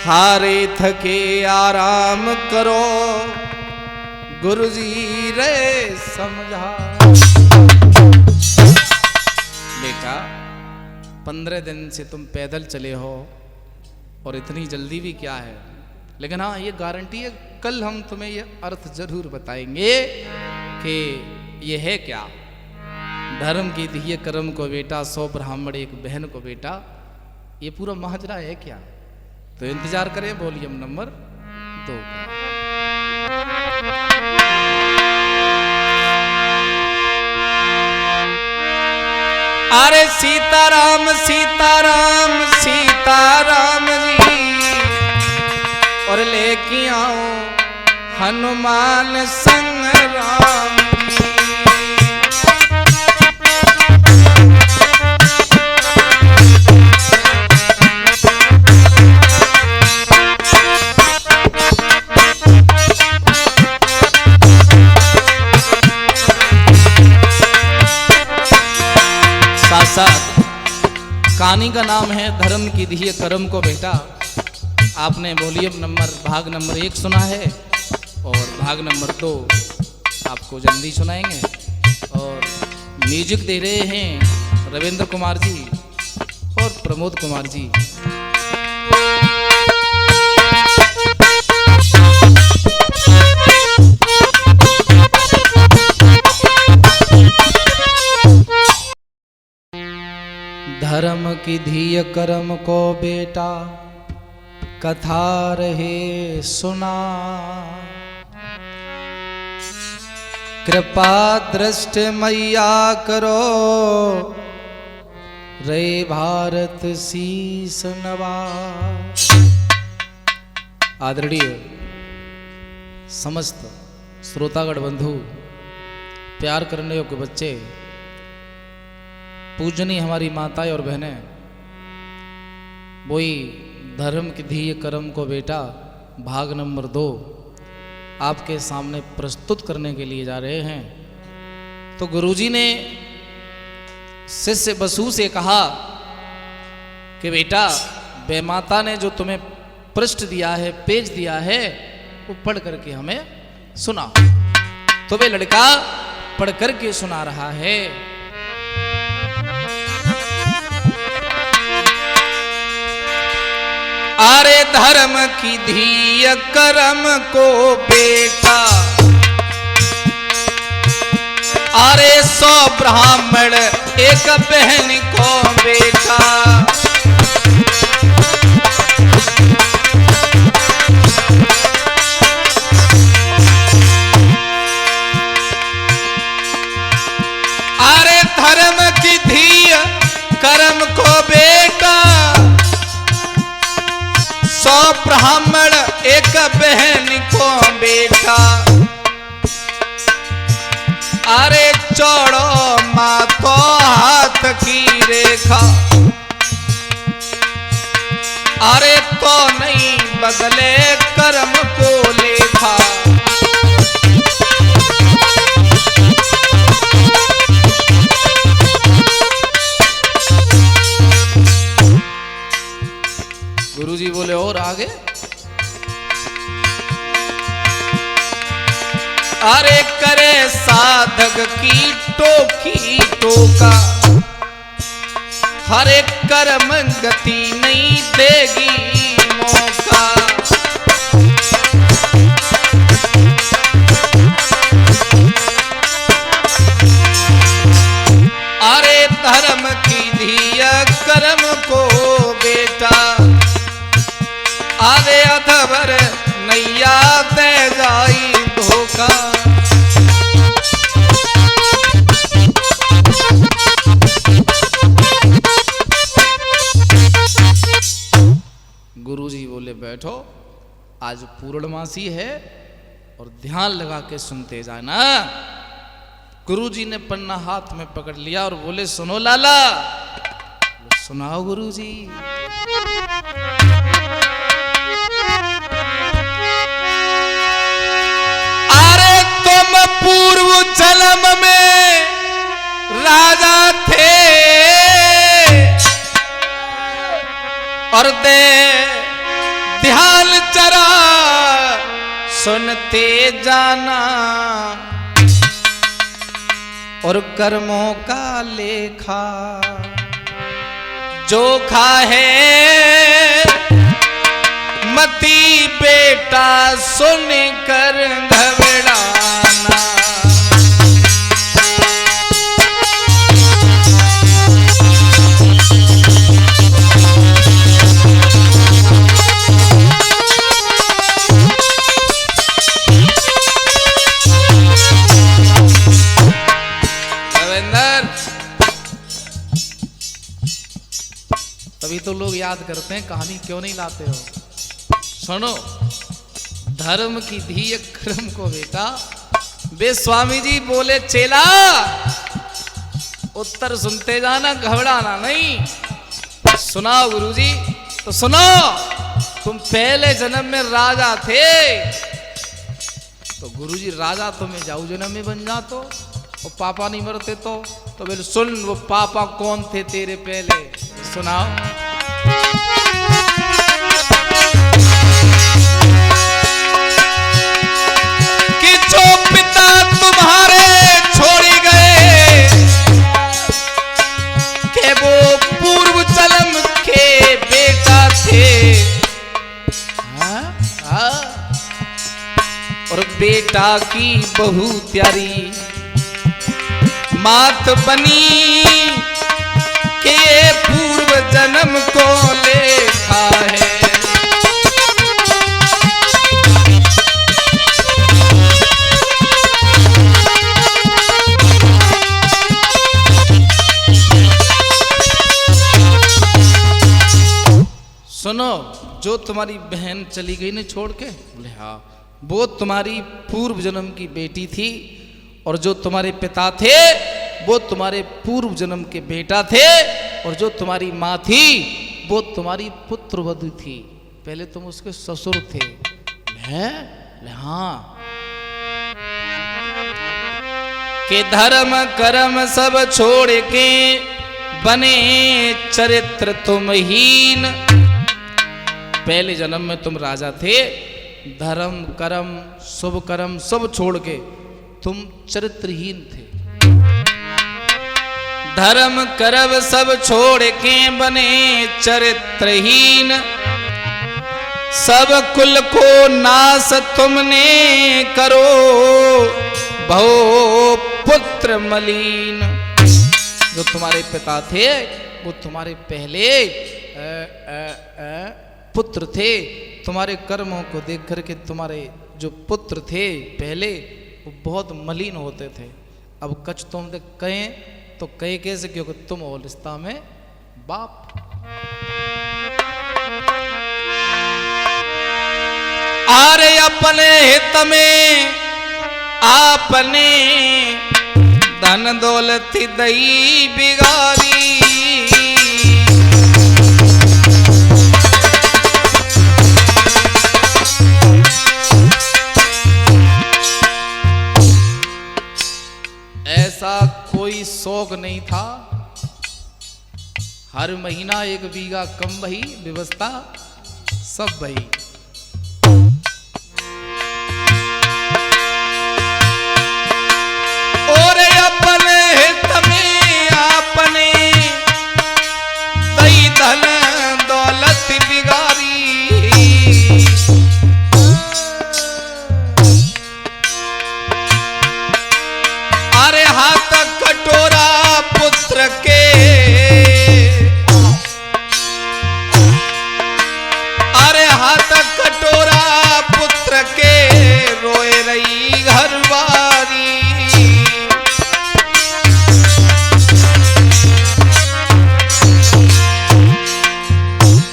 हारे थके आराम करो, गुरुजी रे समझा। बेटा 15 दिन से तुम पैदल चले हो और इतनी जल्दी भी क्या है, लेकिन हाँ ये गारंटी है कल हम तुम्हें ये अर्थ जरूर बताएंगे कि ये है क्या। धर्म की दिए कर्म को बेटा, 100 ब्राह्मण एक बहन को बेटा, ये पूरा माजरा है क्या। तो इंतजार करें वॉल्यूम नंबर 2 का। अरे सीताराम सीताराम सीताराम जी, और लेके आओ हनुमान संग राम जी। कहानी का नाम है धर्म की दिए कर्म को बेटा। आपने वॉल्यूम नंबर भाग नंबर 1 सुना है और भाग नंबर 2 आपको जल्दी सुनाएंगे। और म्यूजिक दे रहे हैं रविंद्र कुमार जी और प्रमोद कुमार जी। धर्म की धीय कर्म को बेटा कथा रहे सुना, कृपा दृष्टि मैया करो रे भारत शीस नवा। आदरणीय समस्त श्रोतागण बंधु, प्यार करने योग्य बच्चे, पूजनीय हमारी माताएं और बहनें, वही धर्म की धीय कर्म को बेटा भाग नंबर 2 आपके सामने प्रस्तुत करने के लिए जा रहे हैं। तो गुरुजी ने शिष्य बसु से कहा कि बेटा बेमाता ने जो तुम्हें पृष्ठ दिया है, पेज दिया है, वो पढ़ करके हमें सुना। तो वे लड़का पढ़ करके सुना रहा है। अरे धर्म की धीय कर्म को बेटा, अरे 100 ब्राह्मण एक बहन को बेटा। अरे धर्म की धीय कर्म को बेटा, 100 ब्राह्मण एक बहन को बेटा। अरे चौड़ो मातो हाथ की रेखा, अरे तो नहीं बदले कर्म को लेखा। गुरुजी बोले और आगे। अरे करे साधक की टोकी टोका, हरे कर्म गति नहीं देगी मौका। अरे धर्म की धीय कर्म को बेटा, आधे अधवर नैया दे जाई धोखा। गुरुजी बोले बैठो, आज पूर्णमासी है और ध्यान लगा के सुनते जाना। गुरुजी ने पन्ना हाथ में पकड़ लिया और बोले सुनो लाला। सुनाओ गुरुजी। अरे तुम पूर्व जन्म में राजा थे और ध्यान चरा सुनते जाना, और कर्मों का लेखा जोखा है मती बेटा सुन कर घबराना। तभी तो लोग याद करते हैं, कहानी क्यों नहीं लाते हो। सुनो, धर्म की धीय कर्म को बेटा। बे स्वामी जी बोले चेला उत्तर सुनते जाना, घबराना नहीं। सुनाओ गुरुजी। तो सुनो, तुम पहले जन्म में राजा थे, तो गुरुजी राजा तुम्हें जाऊ जन्म में बन जातो और पापा नहीं मरते तो बोले सुन, वो पापा कौन थे तेरे पहले, सुनाओ। कि जो पिता तुम्हारे छोड़ गए, के वो पूर्व जन्म के बेटा थे। और बेटा की बहु प्यारी मात बनी के पूर्व जन्म को लेखा है। सुनो, जो तुम्हारी बहन चली गई ना छोड़ के, बोले हाँ, वो तुम्हारी पूर्व जन्म की बेटी थी, और जो तुम्हारे पिता थे वो तुम्हारे पूर्व जन्म के बेटा थे, और जो तुम्हारी माँ थी वो तुम्हारी पुत्रवधू थी, पहले तुम उसके ससुर थे। हाँ, कि धर्म कर्म सब छोड़ के बने चरित्र तुम हीन। पहले जन्म में तुम राजा थे, धर्म कर्म शुभ कर्म सब छोड़ के तुम चरित्रहीन थे। धर्म कर्म सब छोड़ के बने चरित्रहीन, सब कुल को नाश तुमने करो भो पुत्र मलिन। जो तुम्हारे पिता थे वो तुम्हारे पहले पुत्र थे, तुम्हारे कर्मों को देख करके तुम्हारे जो पुत्र थे पहले वो बहुत मलिन होते थे। अब कछ तुम कहें तो कहे कैसे, क्योंकि तुम हो रिश्ता में बाप। आरे अपने हित में आपने धन दौलत दई बिगारी। ऐसा कोई शौक नहीं था, हर महीना 1 बीघा कम वही व्यवस्था सब वही। और अपने हित में आपने दई धन दौलत बिगारी। अरे हाथ कटोरा पुत्र के, अरे हाथ कटोरा पुत्र के रोए रही घरवारी।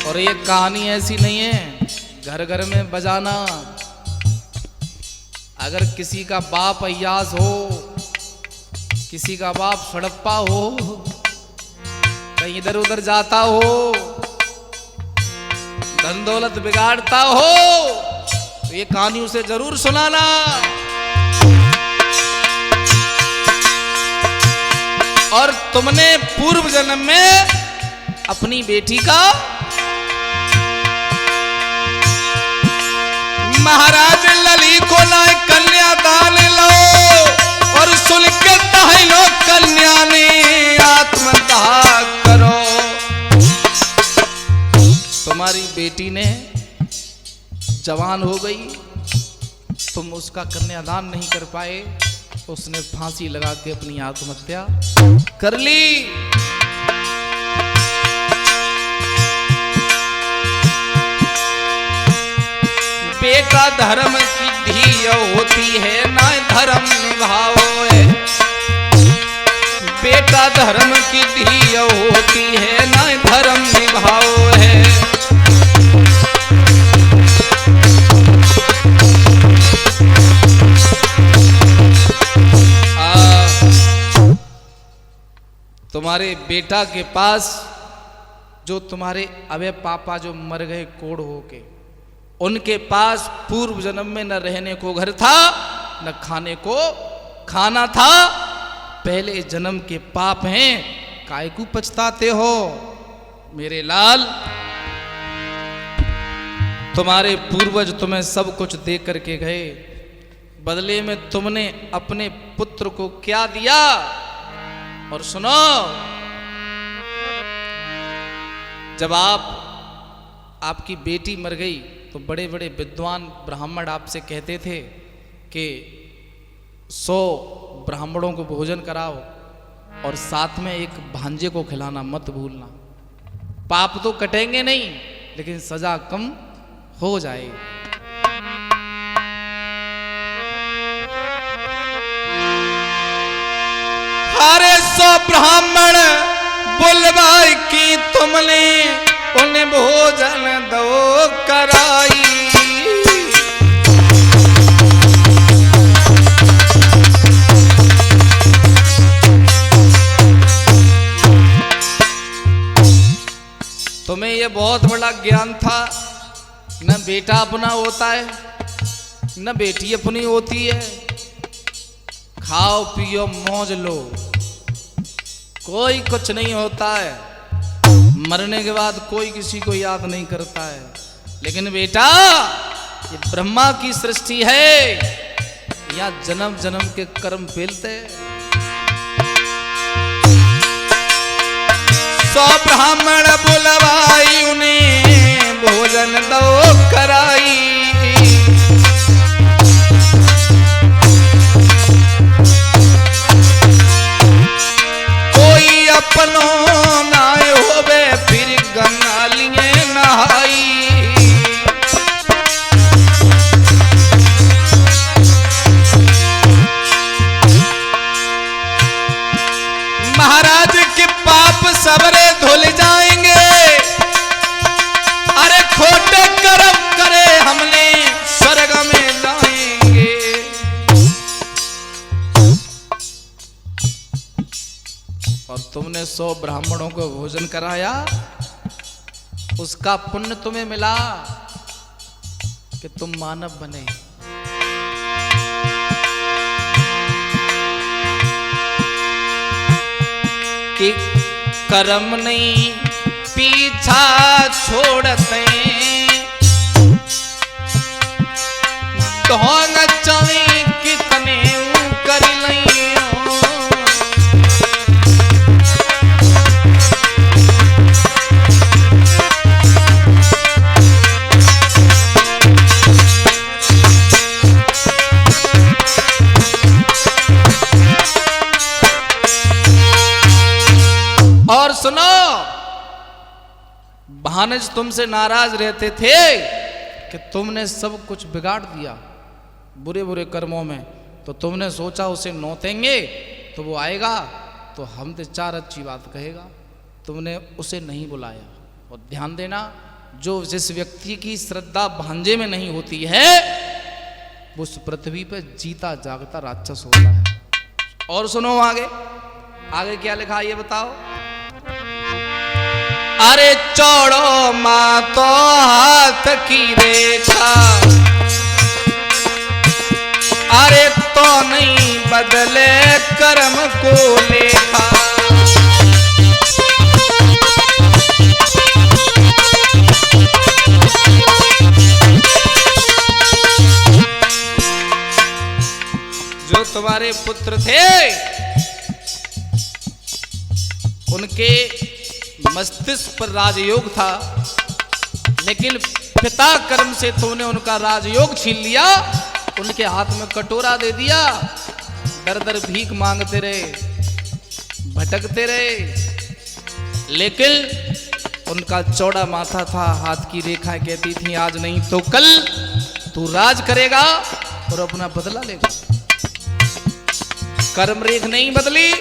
और ये कहानी ऐसी नहीं है घर घर में बजाना। अगर किसी का बाप अय्यास हो, किसी का बाप सड़प्पा हो, कहीं इधर उधर जाता हो, धन दौलत बिगाड़ता हो, तो ये कहानी उसे जरूर सुनाना। और तुमने पूर्व जन्म में अपनी बेटी का महाराज लली को लाए कन्यादान लो, और सुन के लो कन्या ने आत्मदाह करो। तुम्हारी बेटी ने जवान हो गई, तुम उसका कन्यादान नहीं कर पाए, उसने फांसी लगा के अपनी आत्महत्या कर ली। बेटा धर्म की धी होती है, ना धर्म निभाओ है। बेटा धर्म की धी होती है, ना धर्म निभाओ है। तुम्हारे बेटा के पास जो तुम्हारे अबे पापा जो मर गए कोढ़ होके, उनके पास पूर्व जन्म में न रहने को घर था, न खाने को खाना था। पहले जन्म के पाप हैं, काय को पछताते हो मेरे लाल। तुम्हारे पूर्वज तुम्हें सब कुछ दे करके गए, बदले में तुमने अपने पुत्र को क्या दिया? और सुनो, जब आपकी बेटी मर गई तो बड़े बड़े विद्वान ब्राह्मण आपसे कहते थे कि 100 ब्राह्मणों को भोजन कराओ और साथ में एक भांजे को खिलाना मत भूलना। पाप तो कटेंगे नहीं, लेकिन सजा कम हो जाएगी। हरे 100 ब्राह्मण बुलवाई की तुमने, उन्हें भोजन बहुत बड़ा ज्ञान था। न बेटा अपना होता है न बेटी अपनी होती है। खाओ पियो मौज लो, कोई कुछ नहीं होता है। मरने के बाद कोई किसी को याद नहीं करता है। लेकिन बेटा, ये ब्रह्मा की सृष्टि है, यहाँ जन्म जन्म के कर्म फैलते। 100 ब्राह्मण बुलवाई, उन्हें भोजन दो कराई। कोई अपनों नाय होवे, फिर गंगा लिए नहाई। महाराज के पाप सबरे धुल जाएंगे। अरे खोटे कर्म करे हमने स्वर्ग में जाएंगे। और तुमने 100 ब्राह्मणों को भोजन कराया, उसका पुण्य तुम्हें मिला कि तुम मानव बने। कि कर्म नहीं पीछा छोड़ते, ढोंग चाहे कितने कर लियो। और सुनो, भानज तुमसे नाराज रहते थे कि तुमने सब कुछ बिगाड़ दिया बुरे बुरे कर्मों में। तो तुमने सोचा उसे नोतेंगे तो वो आएगा तो हमसे 4 अच्छी बात कहेगा। तुमने उसे नहीं बुलाया। और ध्यान देना, जो जिस व्यक्ति की श्रद्धा भांजे में नहीं होती है, वो उस पृथ्वी पे जीता जागता राक्षस होता है। और सुनो आगे, आगे क्या लिखा है ये बताओ। अरे चौड़ो माँ तो हाथ की रेखा, अरे तो नहीं बदले कर्म को लेखा। जो तुम्हारे पुत्र थे उनके मस्तिष्क पर राजयोग था, लेकिन पिता कर्म से तुमने उनका राजयोग छीन लिया। उनके हाथ में कटोरा दे दिया। दर दर भीख मांगते रहे, भटकते रहे। लेकिन उनका चौड़ा माथा था, हाथ की रेखाएं कहती थी आज नहीं तो कल तू राज करेगा और अपना बदला लेगा। कर्म रेख नहीं बदली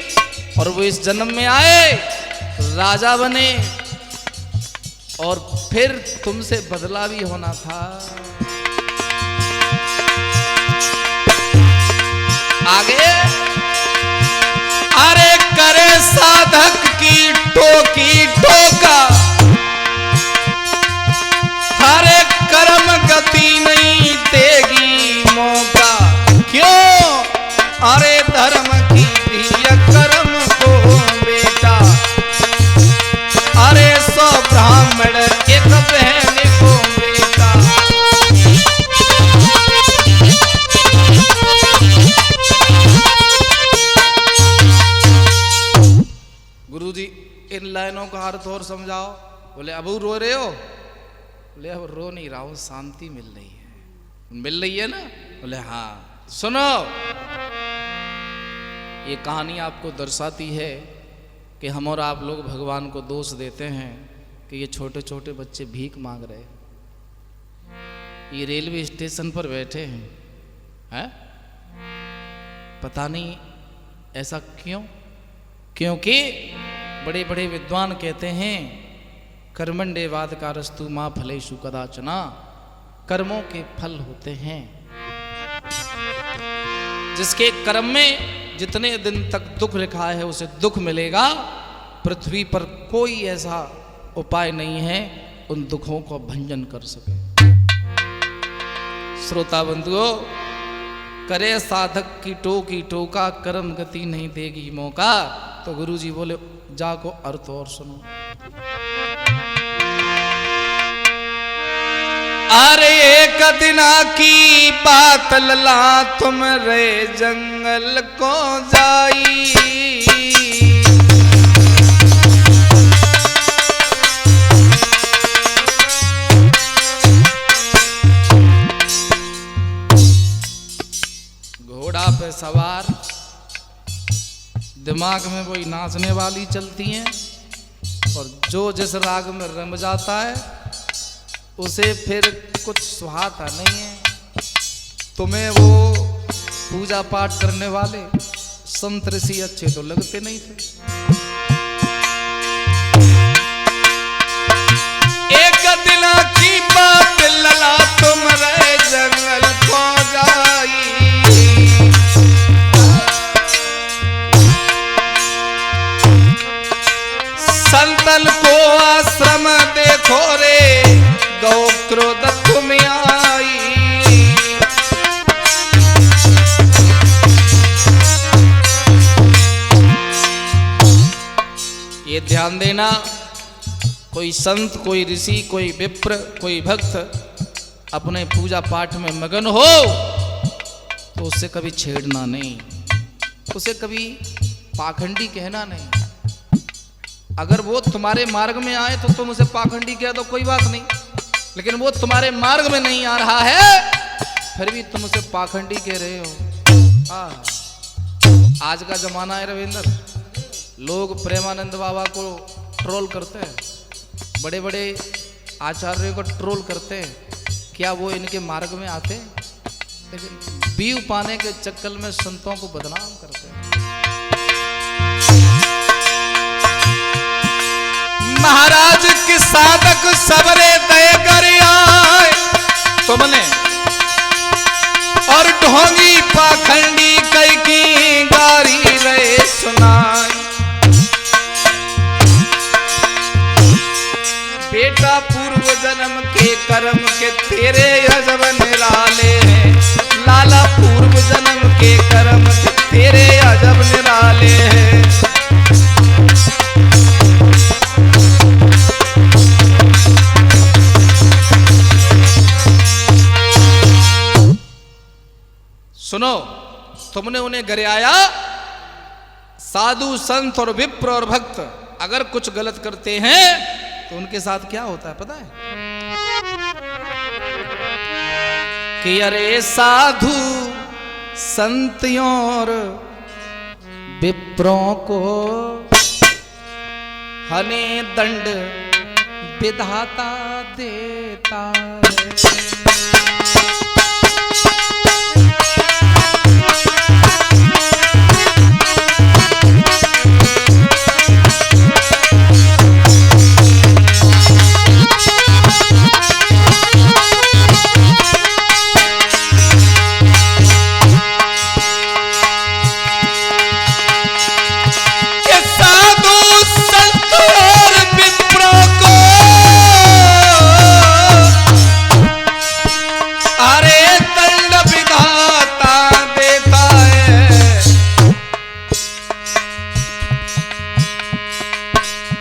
और वो इस जन्म में आए, राजा बने, और फिर तुमसे बदला भी होना था। आगे, अरे करे साधक की टोकी टोका, हरे कर्म गति नहीं देगी मौका। क्यों? अरे धर्म की प्रिय कर्म को बेटा, अरे 100 ब्राह्मण एक बहन को बेटा। गुरुजी इन लाइनों का अर्थ और समझाओ। बोले अबू रो रहे हो? बोले अब रो नहीं रहा हूं, शांति मिल रही है। मिल रही है ना? बोले हाँ। सुनो, ये कहानी आपको दर्शाती है कि हम और आप लोग भगवान को दोष देते हैं कि ये छोटे छोटे बच्चे भीख मांग रहे, ये रेलवे स्टेशन पर बैठे हैं, पता नहीं ऐसा क्यों? क्योंकि बड़े बड़े विद्वान कहते हैं कर्मण्येवाद कारस्तु मां फलेषु कदाचन, कर्मों के फल होते हैं। जिसके कर्म में जितने दिन तक दुख लिखा है उसे दुख मिलेगा। पृथ्वी पर कोई ऐसा उपाय नहीं है उन दुखों को भंजन कर सके। श्रोता बंधुओं, करे साधक की टोका, कर्म गति नहीं देगी मौका। तो गुरुजी बोले जाको अर्थ और सुनो। अरे एक दिना की बात लला, तुम रे जंगल को जाई। घोड़ा पे सवार, दिमाग में वही नाचने वाली चलती हैं, और जो जिस राग में रम जाता है उसे फिर कुछ सुहाता नहीं है। तुम्हें वो पूजा पाठ करने वाले संत ऋषि अच्छे तो लगते नहीं थे। एक दिन की बात लला, तुम रे जंगल को जाई। संतन को आश्रम देखो रे, गौ क्रोध तुम आई। ये ध्यान देना, कोई संत, कोई ऋषि, कोई विप्र, कोई भक्त अपने पूजा पाठ में मगन हो तो उससे कभी छेड़ना नहीं, उसे कभी पाखंडी कहना नहीं। अगर वो तुम्हारे मार्ग में आए तो तुम उसे पाखंडी कह दो, कोई बात नहीं। लेकिन वो तुम्हारे मार्ग में नहीं आ रहा है, फिर भी तुम उसे पाखंडी कह रहे हो। आज का जमाना है रविंद्र, लोग प्रेमानंद बाबा को ट्रोल करते हैं, बड़े बड़े आचार्यों को ट्रोल करते हैं। क्या वो इनके मार्ग में आते हैं? लेकिन व्यू पाने के चक्कर में संतों को बदनाम करते हैं। महाराज के साधक सबरे दय कर आए तुमने, और ढोंगी पाखंडी कई की गारी रहे सुनाई। बेटा पूर्व जन्म के कर्म के तेरे अजब निराले हैं, लाला पूर्व जन्म के कर्म के तेरे अजब निराले हैं। सुनो, तुमने उन्हें गरियाया। साधु संत और विप्र और भक्त अगर कुछ गलत करते हैं तो उनके साथ क्या होता है पता है? कि अरे साधु संतियों और विप्रों को हने दंड विधाता देता है।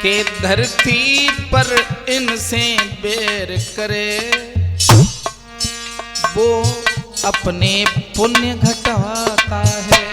के धरती पर इनसे बैर करे, वो अपने पुण्य घटाता है।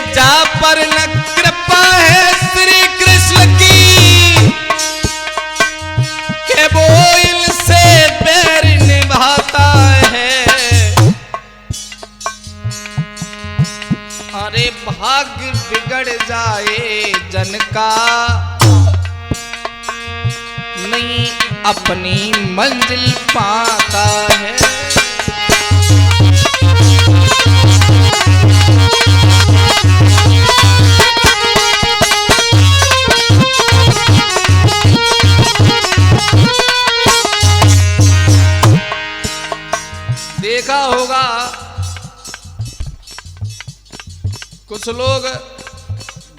जा पर न कृपा है श्री कृष्ण की, के वो इनसे बैर निभाता है। अरे भाग्य बिगड़ जाए जन का, नहीं अपनी मंजिल पाता है। देखा होगा कुछ लोग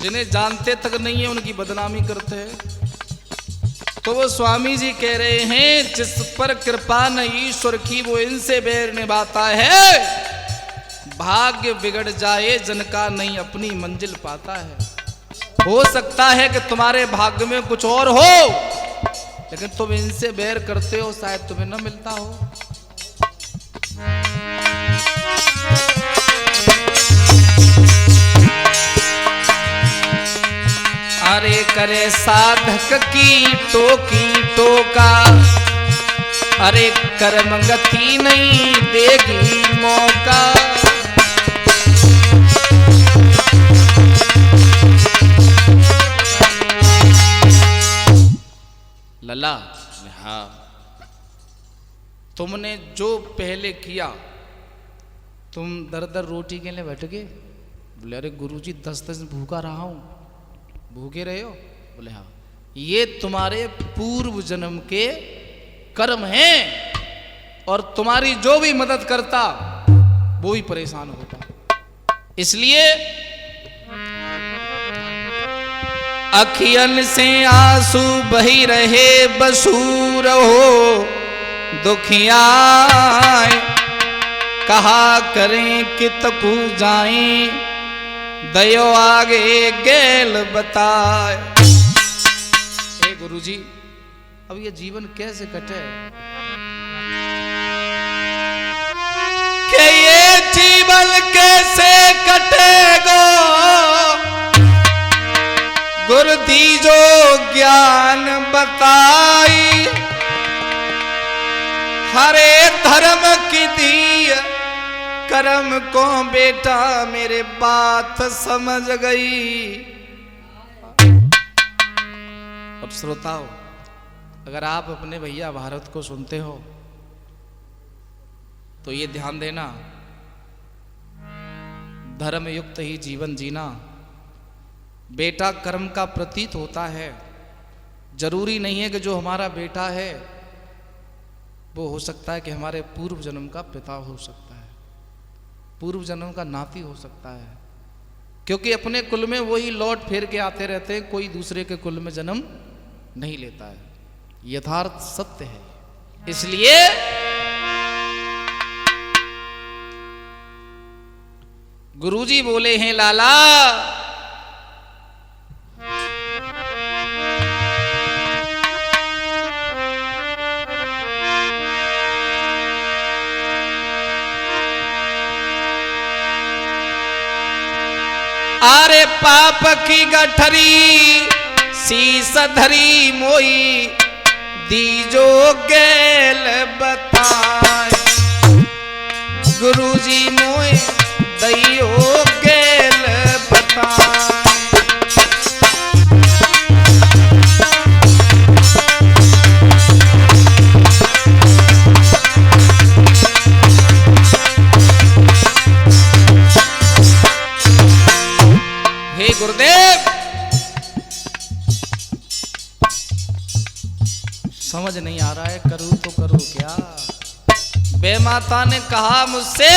जिन्हें जानते तक नहीं है उनकी बदनामी करते हैं। तो वो स्वामी जी कह रहे हैं जिस पर कृपा न ईश्वर की वो इनसे बैर निभाता है, भाग्य बिगड़ जाए जन का नहीं अपनी मंजिल पाता है। हो सकता है कि तुम्हारे भाग्य में कुछ और हो, लेकिन तुम इनसे बैर करते हो, शायद तुम्हें न मिलता हो। अरे करे साधक की टोका, अरे कर्म गति नहीं देगी मौका। लला, हाँ, तुमने जो पहले किया, तुम दर दर रोटी के लिए बैठ गए। बोले अरे गुरुजी 10 दिन भूखा रहा हूं। भूखे रहे हो? बोले हाँ। ये तुम्हारे पूर्व जन्म के कर्म हैं, और तुम्हारी जो भी मदद करता वो भी परेशान होता। इसलिए अखियन से आंसू बही रहे बसूर हो दुखिया, कहा करें कितकू जाएं दयो आगे गेल बताए। हे गुरुजी, अब ये जीवन कैसे कटे? कि ये जीवन कैसे कटेगा, गुरु दीजो ज्ञान बताई। हरे धर्म की दी कर्म को बेटा मेरे बात समझ गई। अब श्रोताओ, अगर आप अपने भैया भारत को सुनते हो तो ये ध्यान देना, धर्म युक्त ही जीवन जीना। बेटा कर्म का प्रतीत होता है। जरूरी नहीं है कि जो हमारा बेटा है वो हो सकता है कि हमारे पूर्व जन्म का पिता हो सकता है, पूर्व जन्म का नाती हो सकता है, क्योंकि अपने कुल में वही लौट फेर के आते रहते हैं, कोई दूसरे के कुल में जन्म नहीं लेता है। यथार्थ सत्य है। इसलिए गुरुजी बोले हैं लाला, अरे पाप की गठरी शीस धरी मोई दीजो गेल बताए। गुरुजी मोए दइयो गेल बताए। हे गुरुदेव, समझ नहीं आ रहा है, करूं तो करूं क्या? बे माता ने कहा मुझसे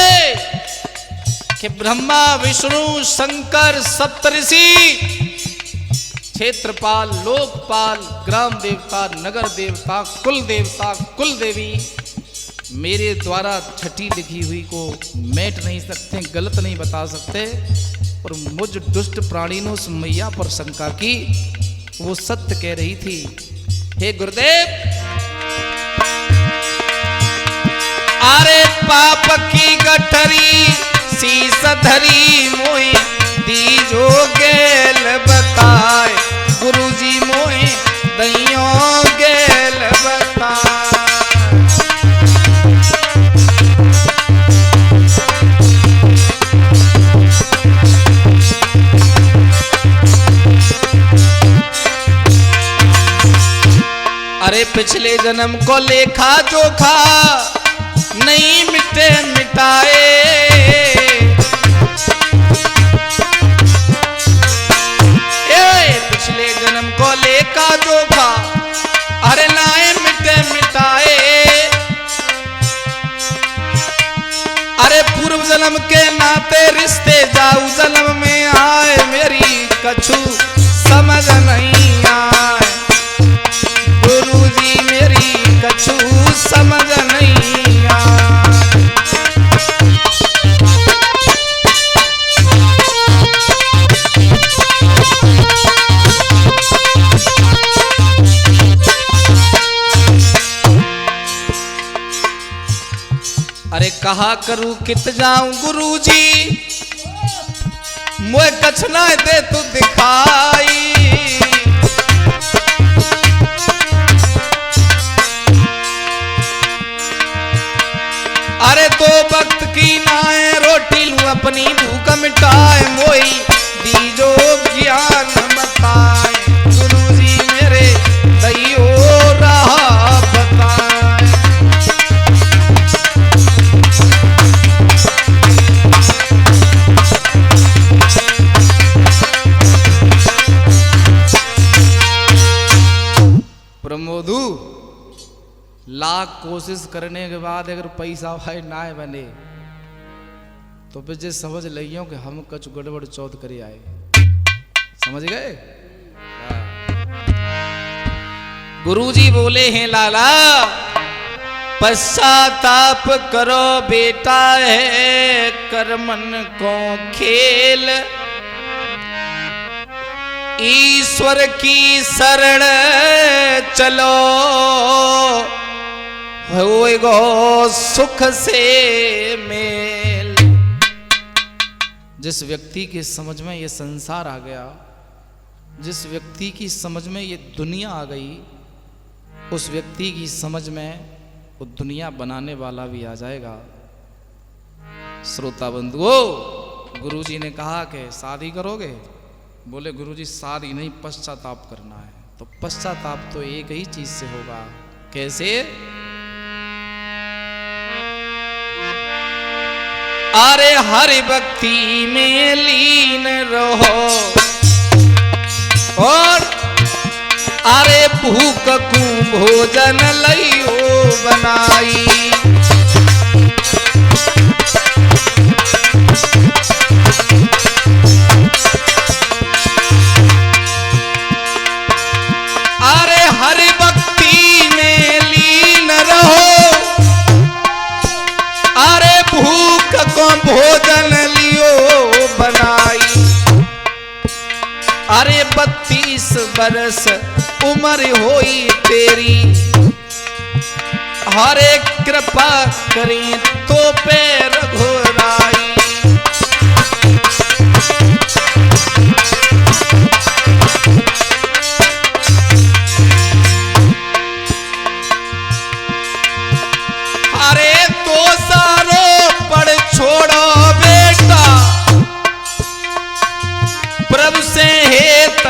कि ब्रह्मा विष्णु शंकर सप्तऋषि, क्षेत्रपाल, लोकपाल, ग्राम देवता, नगर देवता, कुल देवी मेरे द्वारा छठी लिखी हुई को मेट नहीं सकते, गलत नहीं बता सकते। और मुझ दुष्ट प्राणी ने उस मैया पर शंका की, वो सत्य कह रही थी। हे गुरुदेव, अरे पाप की गठरी शीस धरी मोई दीजो गेल बताए। गुरुजी मोई दइयो गेल बताए। अरे पिछले जन्म को लेखा जोखा नहीं मिटे मिटाए। पिछले जन्म को लेखा जोखा अरे नाए मिटे मिटाए। अरे पूर्व जन्म के नाते रिश्ते जाऊ जन्म में आए, मेरी कछु समझ नहीं आए। गुरुजी मेरी कछु समझ नहीं आए। अरे कहा करूं कित जाऊं गुरुजी, मोए कछ ना दे तू दिखाई। अरे दो वक्त की नाए रोटी लूं अपनी भूख मिटाए, मोई दीजो ज्ञान बताए। गुरुजी मेरे दैयो राह बताए। प्रमोदू, लाख कोशिश करने के बाद अगर पैसा भाई ना बने तो फिर जे समझ लियो कि हम कछ गड़बड़ चौथ करे आए। समझ गए? गुरुजी बोले हैं लाला, पश्चाताप करो बेटा है कर्मन को खेल। ईश्वर की शरण चलो होएगो सुख से मेल। जिस व्यक्ति के समझ में ये संसार आ गया, जिस व्यक्ति की समझ में ये दुनिया आ गई, उस व्यक्ति की समझ में वो दुनिया बनाने वाला भी आ जाएगा। श्रोता बंधुओं, गुरुजी ने कहा कि शादी करोगे? बोले गुरुजी शादी नहीं, पश्चाताप करना है। तो पश्चाताप तो एक ही चीज से होगा। कैसे? अरे हर भक्ति में लीन रहो और अरे भूख को भोजन लइयो बनाई। अरे हरि भक्ति में लीन रहो, अरे भूख को भोजन लियो बनाई। अरे 32 बरस उम्र होई तेरी, हरे कृपा करें तो पैर घोराई। अरे तो सारो पढ़ छोड़ो बेटा, प्रभु से हेत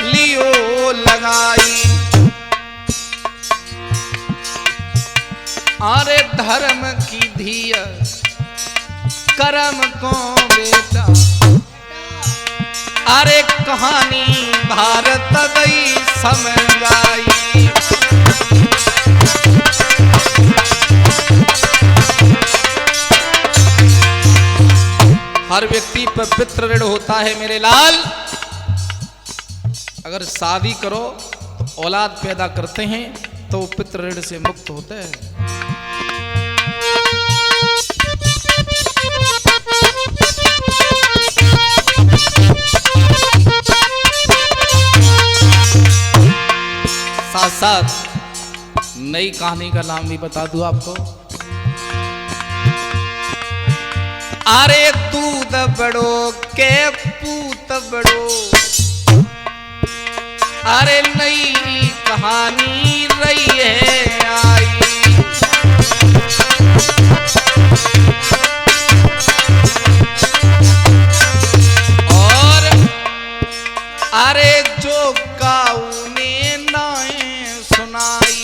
लियो लगाई। अरे धर्म की धिया कर्म को बेटा, अरे कहानी भारत गई समझाई। हर व्यक्ति पर पितृ ऋण होता है मेरे लाल। अगर शादी करो तो औलाद पैदा करते हैं तो पितृ ऋण से मुक्त होते हैं। साथ साथ नई कहानी का नाम भी बता दूं आपको। अरे दूध बड़ो के पूत बड़ो, अरे नई कहानी रही है आई। और अरे जो काऊ ने नाए सुनाई,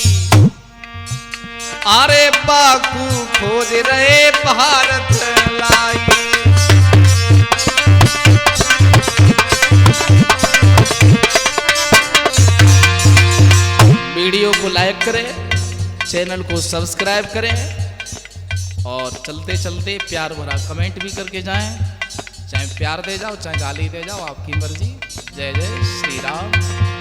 अरे बाकू खोज रहे भारत लाई। वीडियो को लाइक करें, चैनल को सब्सक्राइब करें और चलते चलते प्यार भरा कमेंट भी करके जाएं, चाहे प्यार दे जाओ चाहे गाली दे जाओ, आपकी मर्जी। जय जय श्री राम।